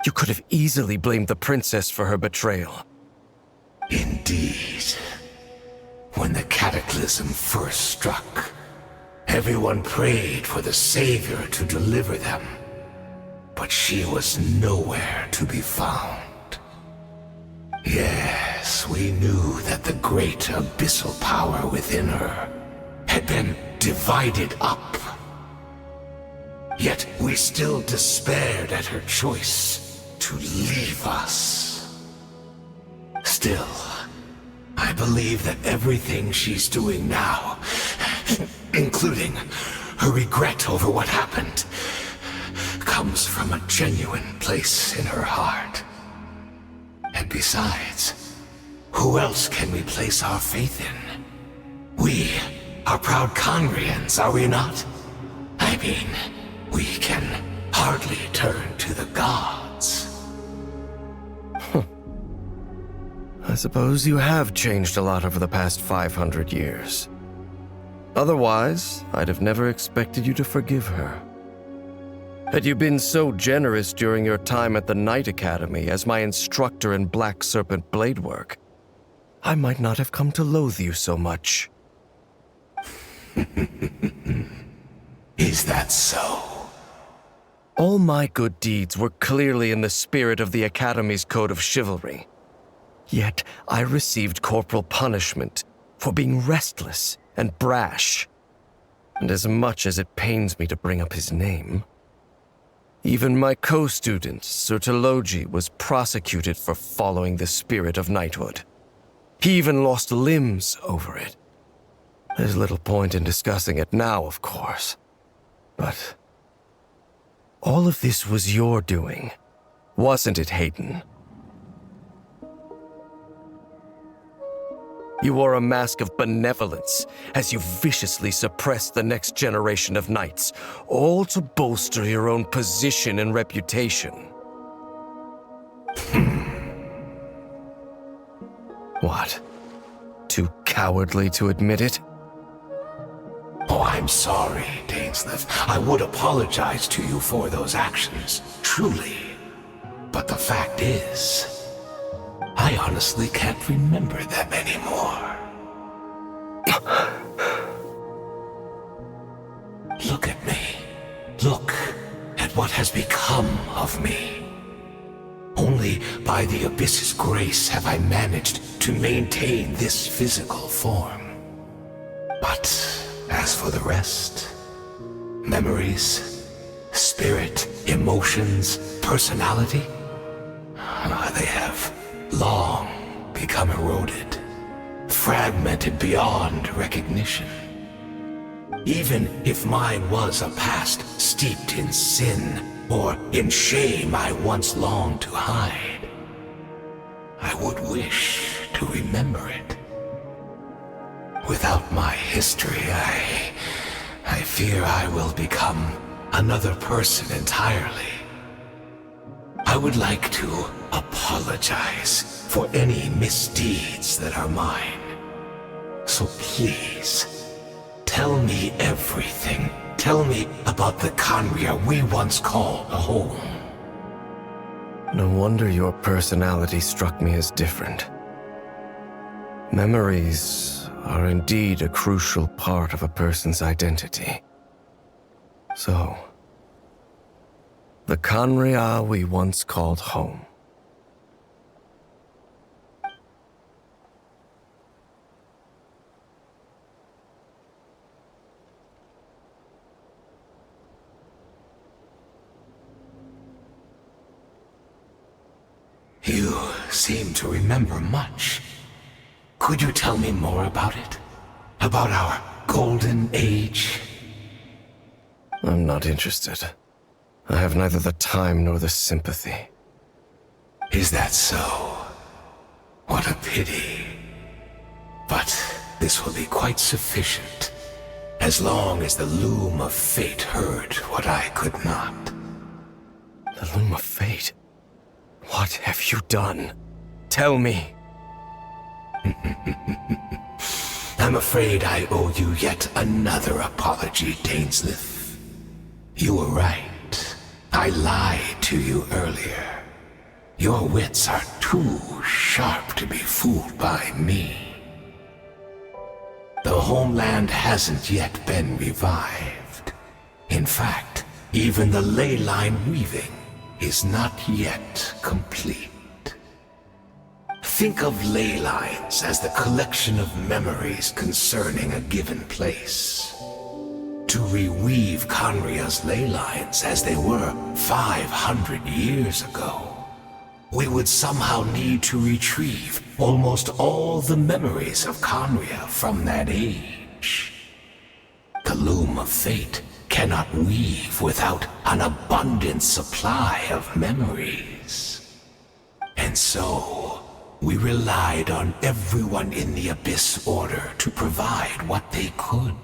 You could have easily blamed the princess for her betrayal. Indeed. When the Cataclysm first struck, everyone prayed for the Savior to deliver them. But she was nowhere to be found. Yes, we knew that the great abyssal power within her had been divided up. Yet we still despaired at her choice to leave us. Still, I believe that everything she's doing now, including her regret over what happened, comes from a genuine place in her heart. And besides, who else can we place our faith in? We are proud Khaenri'ahs, are we not? I mean, we can hardly turn to the gods. I suppose you have changed a lot over the past 500 years. Otherwise, I'd have never expected you to forgive her. Had you been so generous during your time at the Knight Academy as my instructor in Black Serpent blade work, I might not have come to loathe you so much. Is that so? All my good deeds were clearly in the spirit of the Academy's code of chivalry. Yet I received corporal punishment for being restless and brash. And as much as it pains me to bring up his name, even my co-student, Sir Telogi, was prosecuted for following the spirit of knighthood. He even lost limbs over it. There's little point in discussing it now, of course. But all of this was your doing, wasn't it, Haden? You wore a mask of benevolence as you viciously suppressed the next generation of knights, all to bolster your own position and reputation. What? Too cowardly to admit it? Oh, I'm sorry, Dainsleif. I would apologize to you for those actions, truly. But the fact is, I honestly can't remember them anymore. Look at me. Look at what has become of me. Only by the Abyss's grace have I managed to maintain this physical form. But as for the rest, memories, spirit, emotions, personality, they have long become eroded, fragmented beyond recognition. Even if mine was a past steeped in sin or in shame I once longed to hide, I would wish to remember it. Without my history, I fear I will become another person entirely. I would like to apologize for any misdeeds that are mine. So please, tell me everything. Tell me about the Khaenri'ah we once called home. No wonder your personality struck me as different. Memories are indeed a crucial part of a person's identity. So, the Khaenri'ah we once called home. You seem to remember much. Could you tell me more about it? About our golden age? I'm not interested. I have neither the time nor the sympathy. Is that so? What a pity. But this will be quite sufficient, as long as the loom of fate heard what I could not. The loom of fate? What have you done? Tell me. I'm afraid I owe you yet another apology, Dainsleif. You were right. I lied to you earlier. Your wits are too sharp to be fooled by me. The homeland hasn't yet been revived. In fact, even the ley line weaving is not yet complete. Think of ley lines as the collection of memories concerning a given place. To reweave Khaenri'ah's ley lines as they were 500 years ago, we would somehow need to retrieve almost all the memories of Khaenri'ah from that age. The loom of fate cannot weave without an abundant supply of memories. And so, we relied on everyone in the Abyss Order to provide what they could.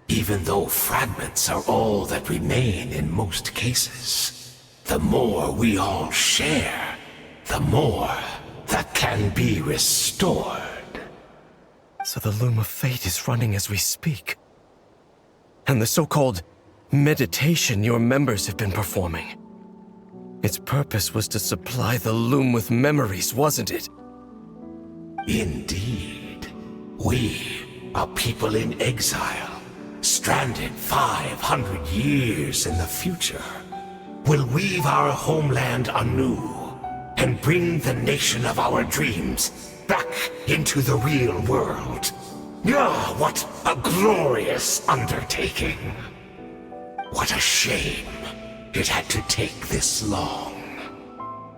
Even though fragments are all that remain in most cases, the more we all share, the more that can be restored. So the Loom of Fate is running as we speak. And the so-called meditation your members have been performing. Its purpose was to supply the Loom with memories, wasn't it? Indeed. We are people in exile, stranded 500 years in the future. Will weave our homeland anew and bring the nation of our dreams back into the real world. Ah, what a glorious undertaking. What a shame it had to take this long.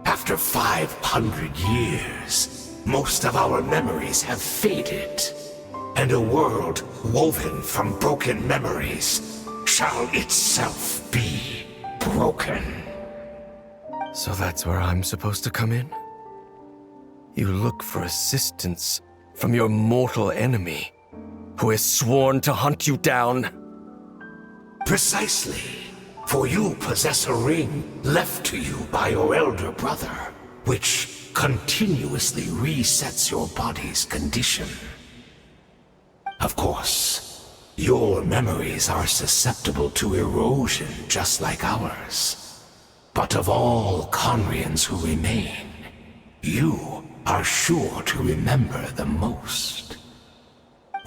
After 500 years, most of our memories have faded, and a world woven from broken memories shall itself be broken. So that's where I'm supposed to come in? You look for assistance from your mortal enemy, who has sworn to hunt you down? Precisely. For you possess a ring left to you by your elder brother, which continuously resets your body's condition. Of course, your memories are susceptible to erosion just like ours. But of all Conrians who remain, you are sure to remember the most.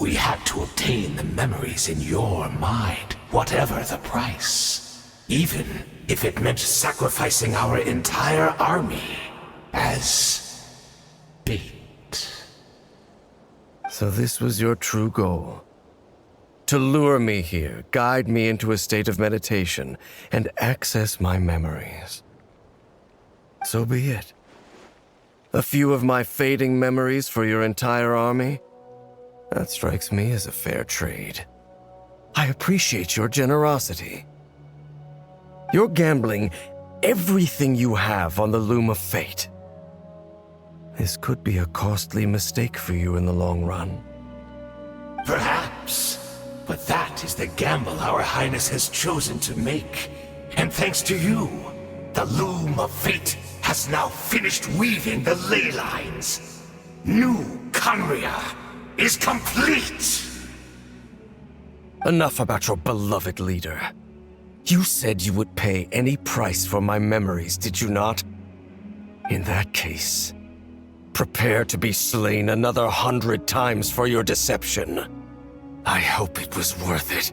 We had to obtain the memories in your mind, whatever the price, even if it meant sacrificing our entire army as bait. So this was your true goal? To lure me here, guide me into a state of meditation, and access my memories. So be it. A few of my fading memories for your entire army? That strikes me as a fair trade. I appreciate your generosity. You're gambling everything you have on the Loom of Fate. This could be a costly mistake for you in the long run. Perhaps. But that is the gamble our Highness has chosen to make. And thanks to you, the Loom of Fate has now finished weaving the ley lines. New Conria is complete! Enough about your beloved leader. You said you would pay any price for my memories, did you not? In that case, prepare to be slain another 100 times for your deception. I hope it was worth it.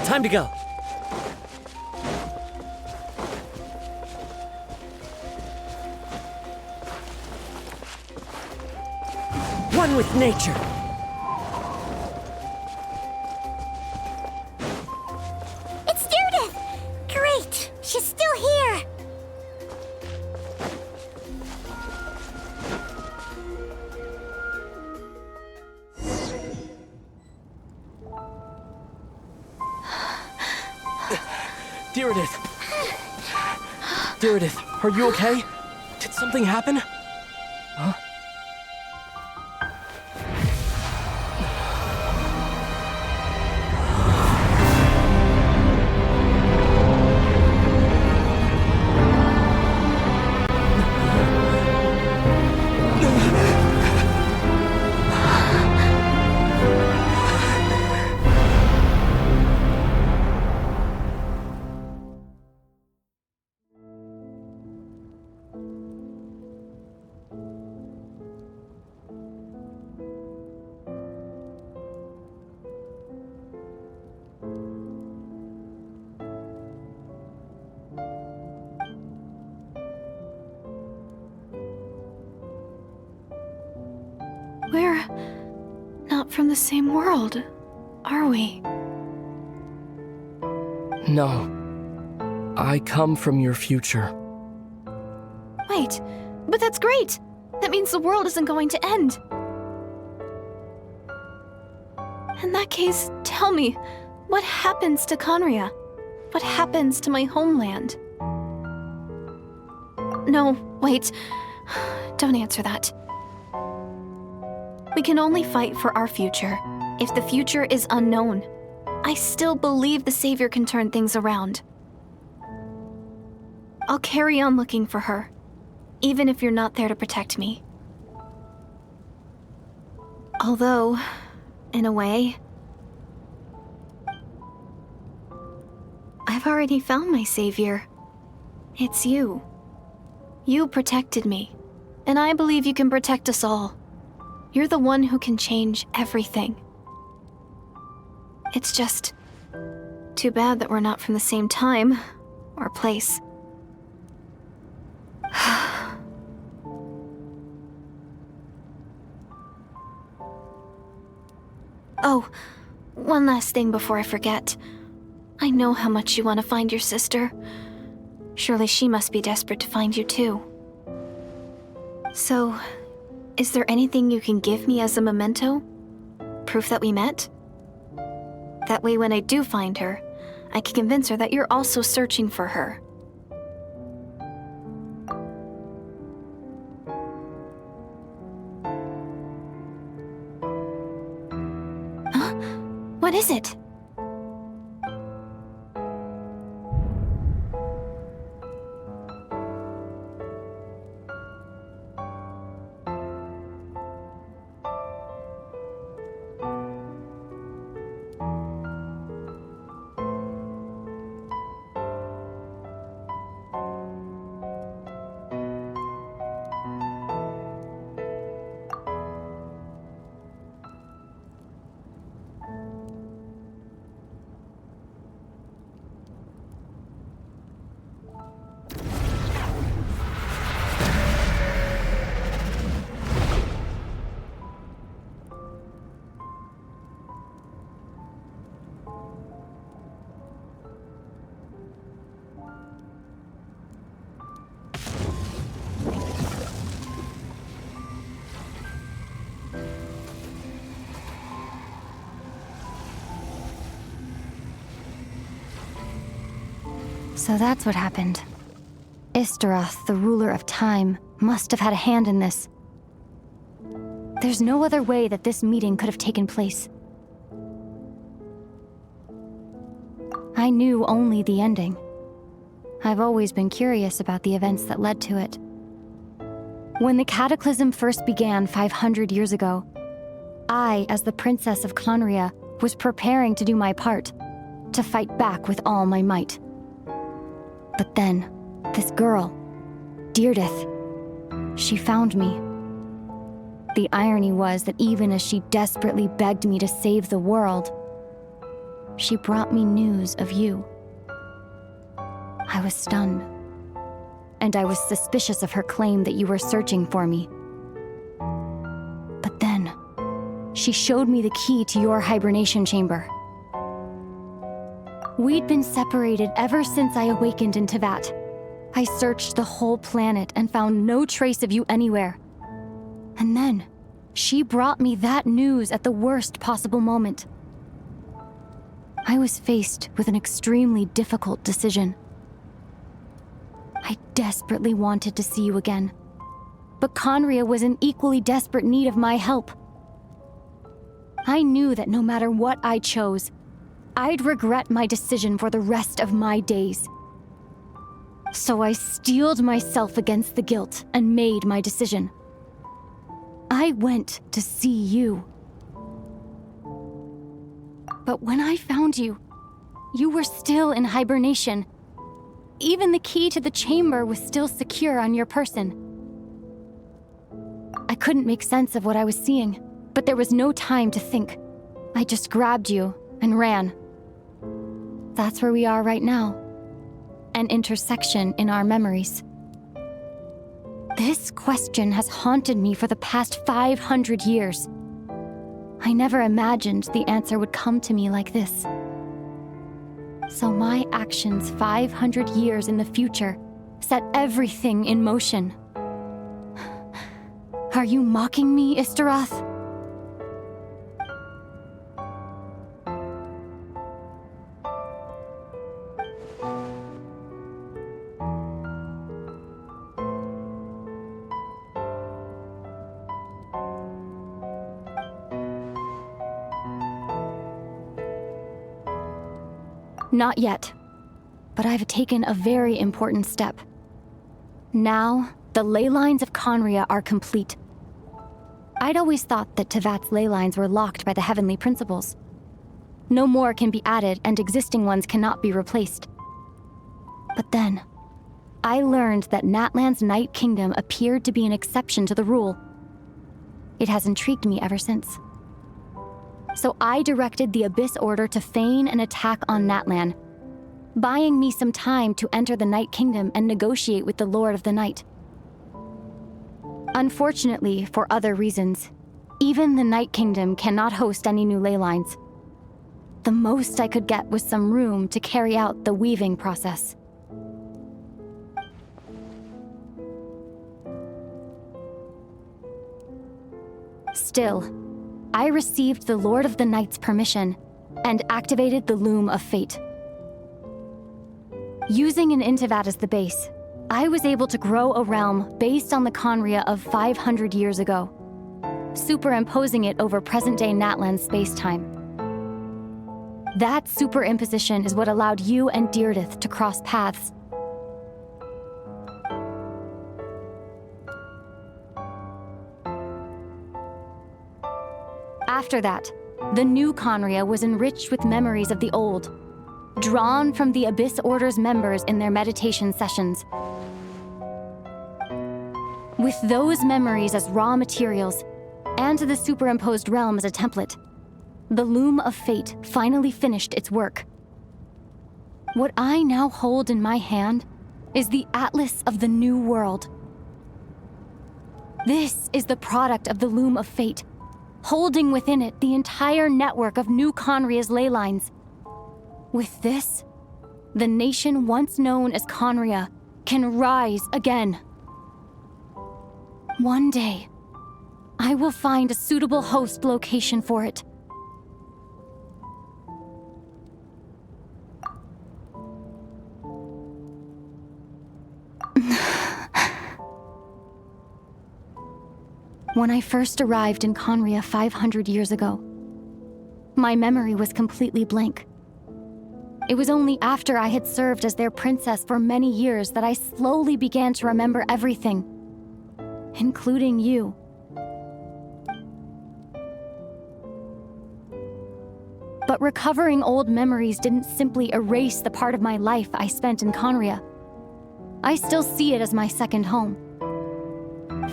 Time to go. One with nature. It's Direidyth! Great! She's still here! Direidyth! Direidyth, are you okay? Did something happen? Huh? We're not from the same world, are we? No. I come from your future. Wait, but that's great! That means the world isn't going to end. In that case, tell me, what happens to Conria? What happens to my homeland? No, wait. Don't answer that. We can only fight for our future. If the future is unknown, I still believe the Savior can turn things around. I'll carry on looking for her, even if you're not there to protect me. Although, in a way, I've already found my savior. It's you. You protected me, and I believe you can protect us all. You're the one who can change everything. It's just too bad that we're not from the same time or place. Oh, one last thing before I forget. I know how much you want to find your sister. Surely she must be desperate to find you too. So, is there anything you can give me as a memento? Proof that we met? That way when I do find her, I can convince her that you're also searching for her. Huh? What is it? So that's what happened. Istaroth, the ruler of time, must have had a hand in this. There's no other way that this meeting could have taken place. I knew only the ending. I've always been curious about the events that led to it. When the Cataclysm first began 500 years ago, I, as the Princess of Conria, was preparing to do my part, to fight back with all my might. But then, this girl, Direidyth, she found me. The irony was that even as she desperately begged me to save the world, she brought me news of you. I was stunned, and I was suspicious of her claim that you were searching for me. But then, she showed me the key to your hibernation chamber. We'd been separated ever since I awakened in Teyvat. I searched the whole planet and found no trace of you anywhere. And then, she brought me that news at the worst possible moment. I was faced with an extremely difficult decision. I desperately wanted to see you again, but Conria was in equally desperate need of my help. I knew that no matter what I chose, I'd regret my decision for the rest of my days. So I steeled myself against the guilt and made my decision. I went to see you. But when I found you, you were still in hibernation. Even the key to the chamber was still secure on your person. I couldn't make sense of what I was seeing, but there was no time to think. I just grabbed you and ran. That's where we are right now. An intersection in our memories. This question has haunted me for the past 500 years. I never imagined the answer would come to me like this. So my actions 500 years in the future set everything in motion. Are you mocking me, Istaroth? Not yet, but I've taken a very important step. Now, the ley lines of Conria are complete. I'd always thought that Tevat's ley lines were locked by the heavenly principles. No more can be added, and existing ones cannot be replaced. But then, I learned that Natlan's Night Kingdom appeared to be an exception to the rule. It has intrigued me ever since. So I directed the Abyss Order to feign an attack on Natlan, buying me some time to enter the Night Kingdom and negotiate with the Lord of the Night. Unfortunately, for other reasons, even the Night Kingdom cannot host any new ley lines. The most I could get was some room to carry out the weaving process. Still, I received the Lord of the Night's permission and activated the Loom of Fate. Using an Intivat as the base, I was able to grow a realm based on the Conria of 500 years ago, superimposing it over present-day Natlan's space-time. That superimposition is what allowed you and Direidyth to cross paths. After that, the new Conria was enriched with memories of the old, drawn from the Abyss Order's members in their meditation sessions. With those memories as raw materials, and the superimposed realm as a template, the Loom of Fate finally finished its work. What I now hold in my hand is the Atlas of the New World. This is the product of the Loom of Fate, holding within it the entire network of New Conria's ley lines. With this, the nation once known as Conria can rise again. One day, I will find a suitable host location for it. When I first arrived in Conria 500 years ago, my memory was completely blank. It was only after I had served as their princess for many years that I slowly began to remember everything, including you. But recovering old memories didn't simply erase the part of my life I spent in Conria. I still see it as my second home.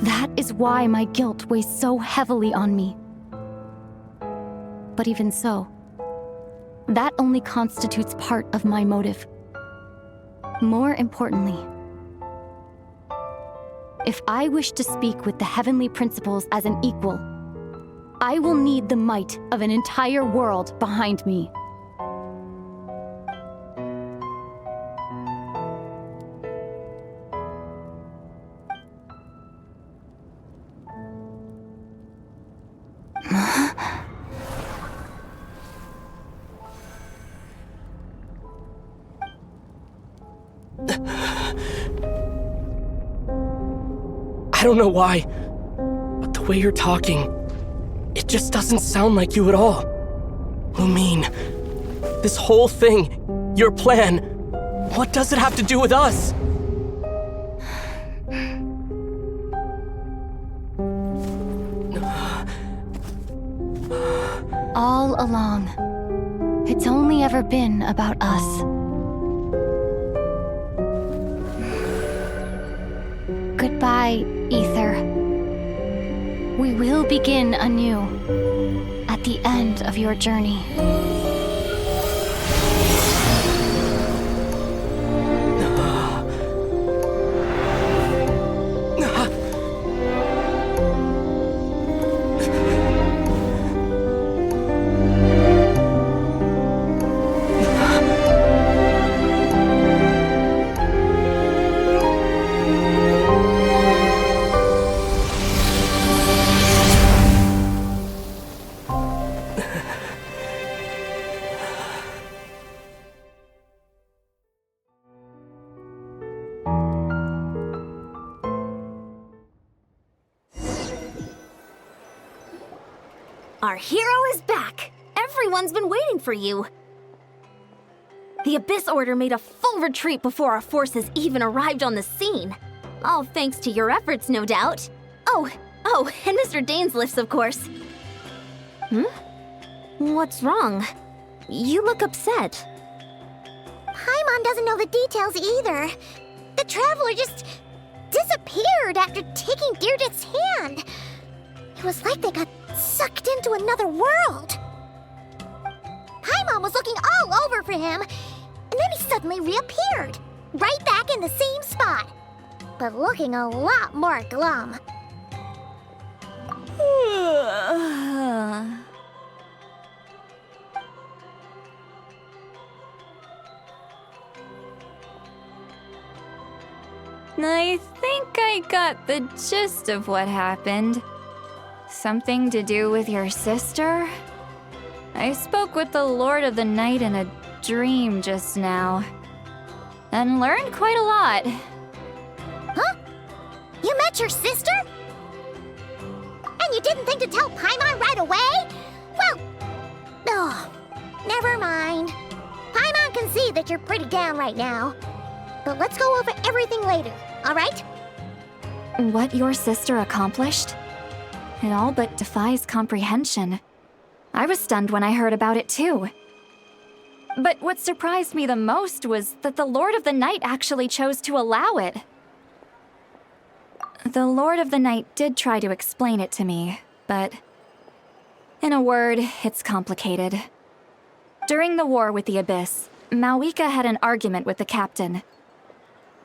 That is why my guilt weighs so heavily on me. But even so, that only constitutes part of my motive. More importantly, if I wish to speak with the heavenly principles as an equal, I will need the might of an entire world behind me. I don't know why, but the way you're talking, it just doesn't sound like you at all. Lumine, this whole thing, your plan, what does it have to do with us? All along, it's only ever been about us. Goodbye, Ether. We will begin anew at the end of your journey. Our hero is back! Everyone's been waiting for you! The Abyss Order made a full retreat before our forces even arrived on the scene. All thanks to your efforts, no doubt. Oh, and Mr. Dainsleif's, of course. What's wrong? You look upset. Paimon doesn't know the details either. The Traveler just disappeared after taking Direidyth's hand. It was like they got sucked into another world. Paimon was looking all over for him, and then he suddenly reappeared, right back in the same spot, but looking a lot more glum. I think I got the gist of what happened. Something to do with your sister? I spoke with the Lord of the Night in a dream just now, and learned quite a lot. Huh? You met your sister? And you didn't think to tell Paimon right away? Well, never mind. Paimon can see that you're pretty down right now. But let's go over everything later, all right? What your sister accomplished? It all but defies comprehension. I was stunned when I heard about it too. But what surprised me the most was that the Lord of the Night actually chose to allow it. The Lord of the Night did try to explain it to me, but in a word, it's complicated. During the war with the Abyss, Malwika had an argument with the captain.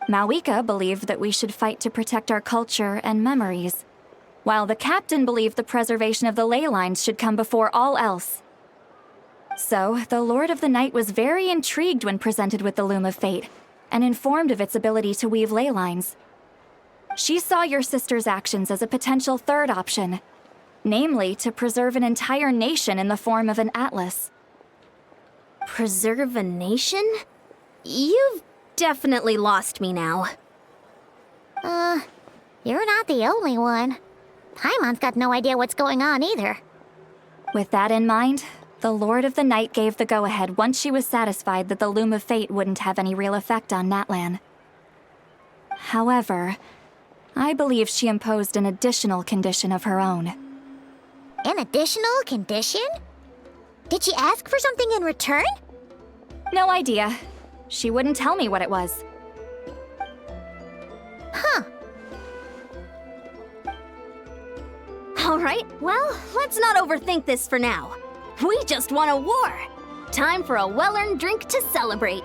Malwika believed that we should fight to protect our culture and memories, while the captain believed the preservation of the ley lines should come before all else. So, the Lord of the Night was very intrigued when presented with the Loom of Fate, and informed of its ability to weave ley lines. She saw your sister's actions as a potential third option, namely to preserve an entire nation in the form of an atlas. Preserve a nation? You've definitely lost me now. You're not the only one. Paimon's got no idea what's going on either. With that in mind, the Lord of the Night gave the go-ahead once she was satisfied that the Loom of Fate wouldn't have any real effect on Natlan. However, I believe she imposed an additional condition of her own. An additional condition? Did she ask for something in return? No idea. She wouldn't tell me what it was. Huh. All right, well, let's not overthink this for now. We just won a war. Time for a well-earned drink to celebrate.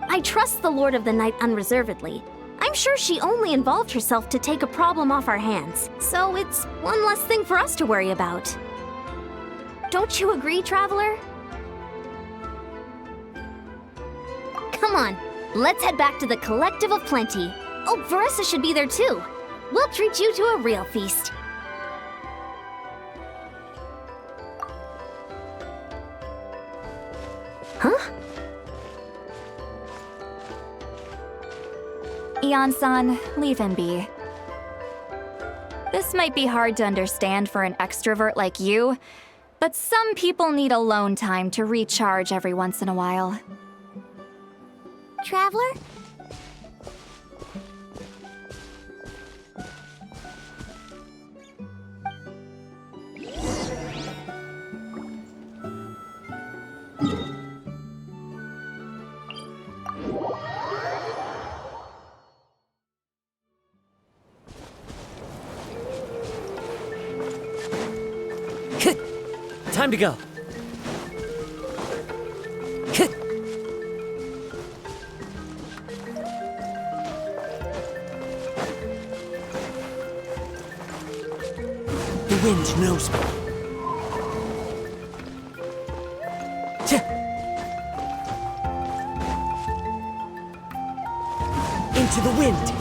I trust the Lord of the Night unreservedly. I'm sure she only involved herself to take a problem off our hands, so it's one less thing for us to worry about. Don't you agree, Traveler? Come on, let's head back to the Collective of Plenty. Oh, Veressa should be there too. We'll treat you to a real feast. Huh? Iansan, leave him be. This might be hard to understand for an extrovert like you, but some people need alone time to recharge every once in a while. Traveler? Time to go. The wind knows me. Into the wind.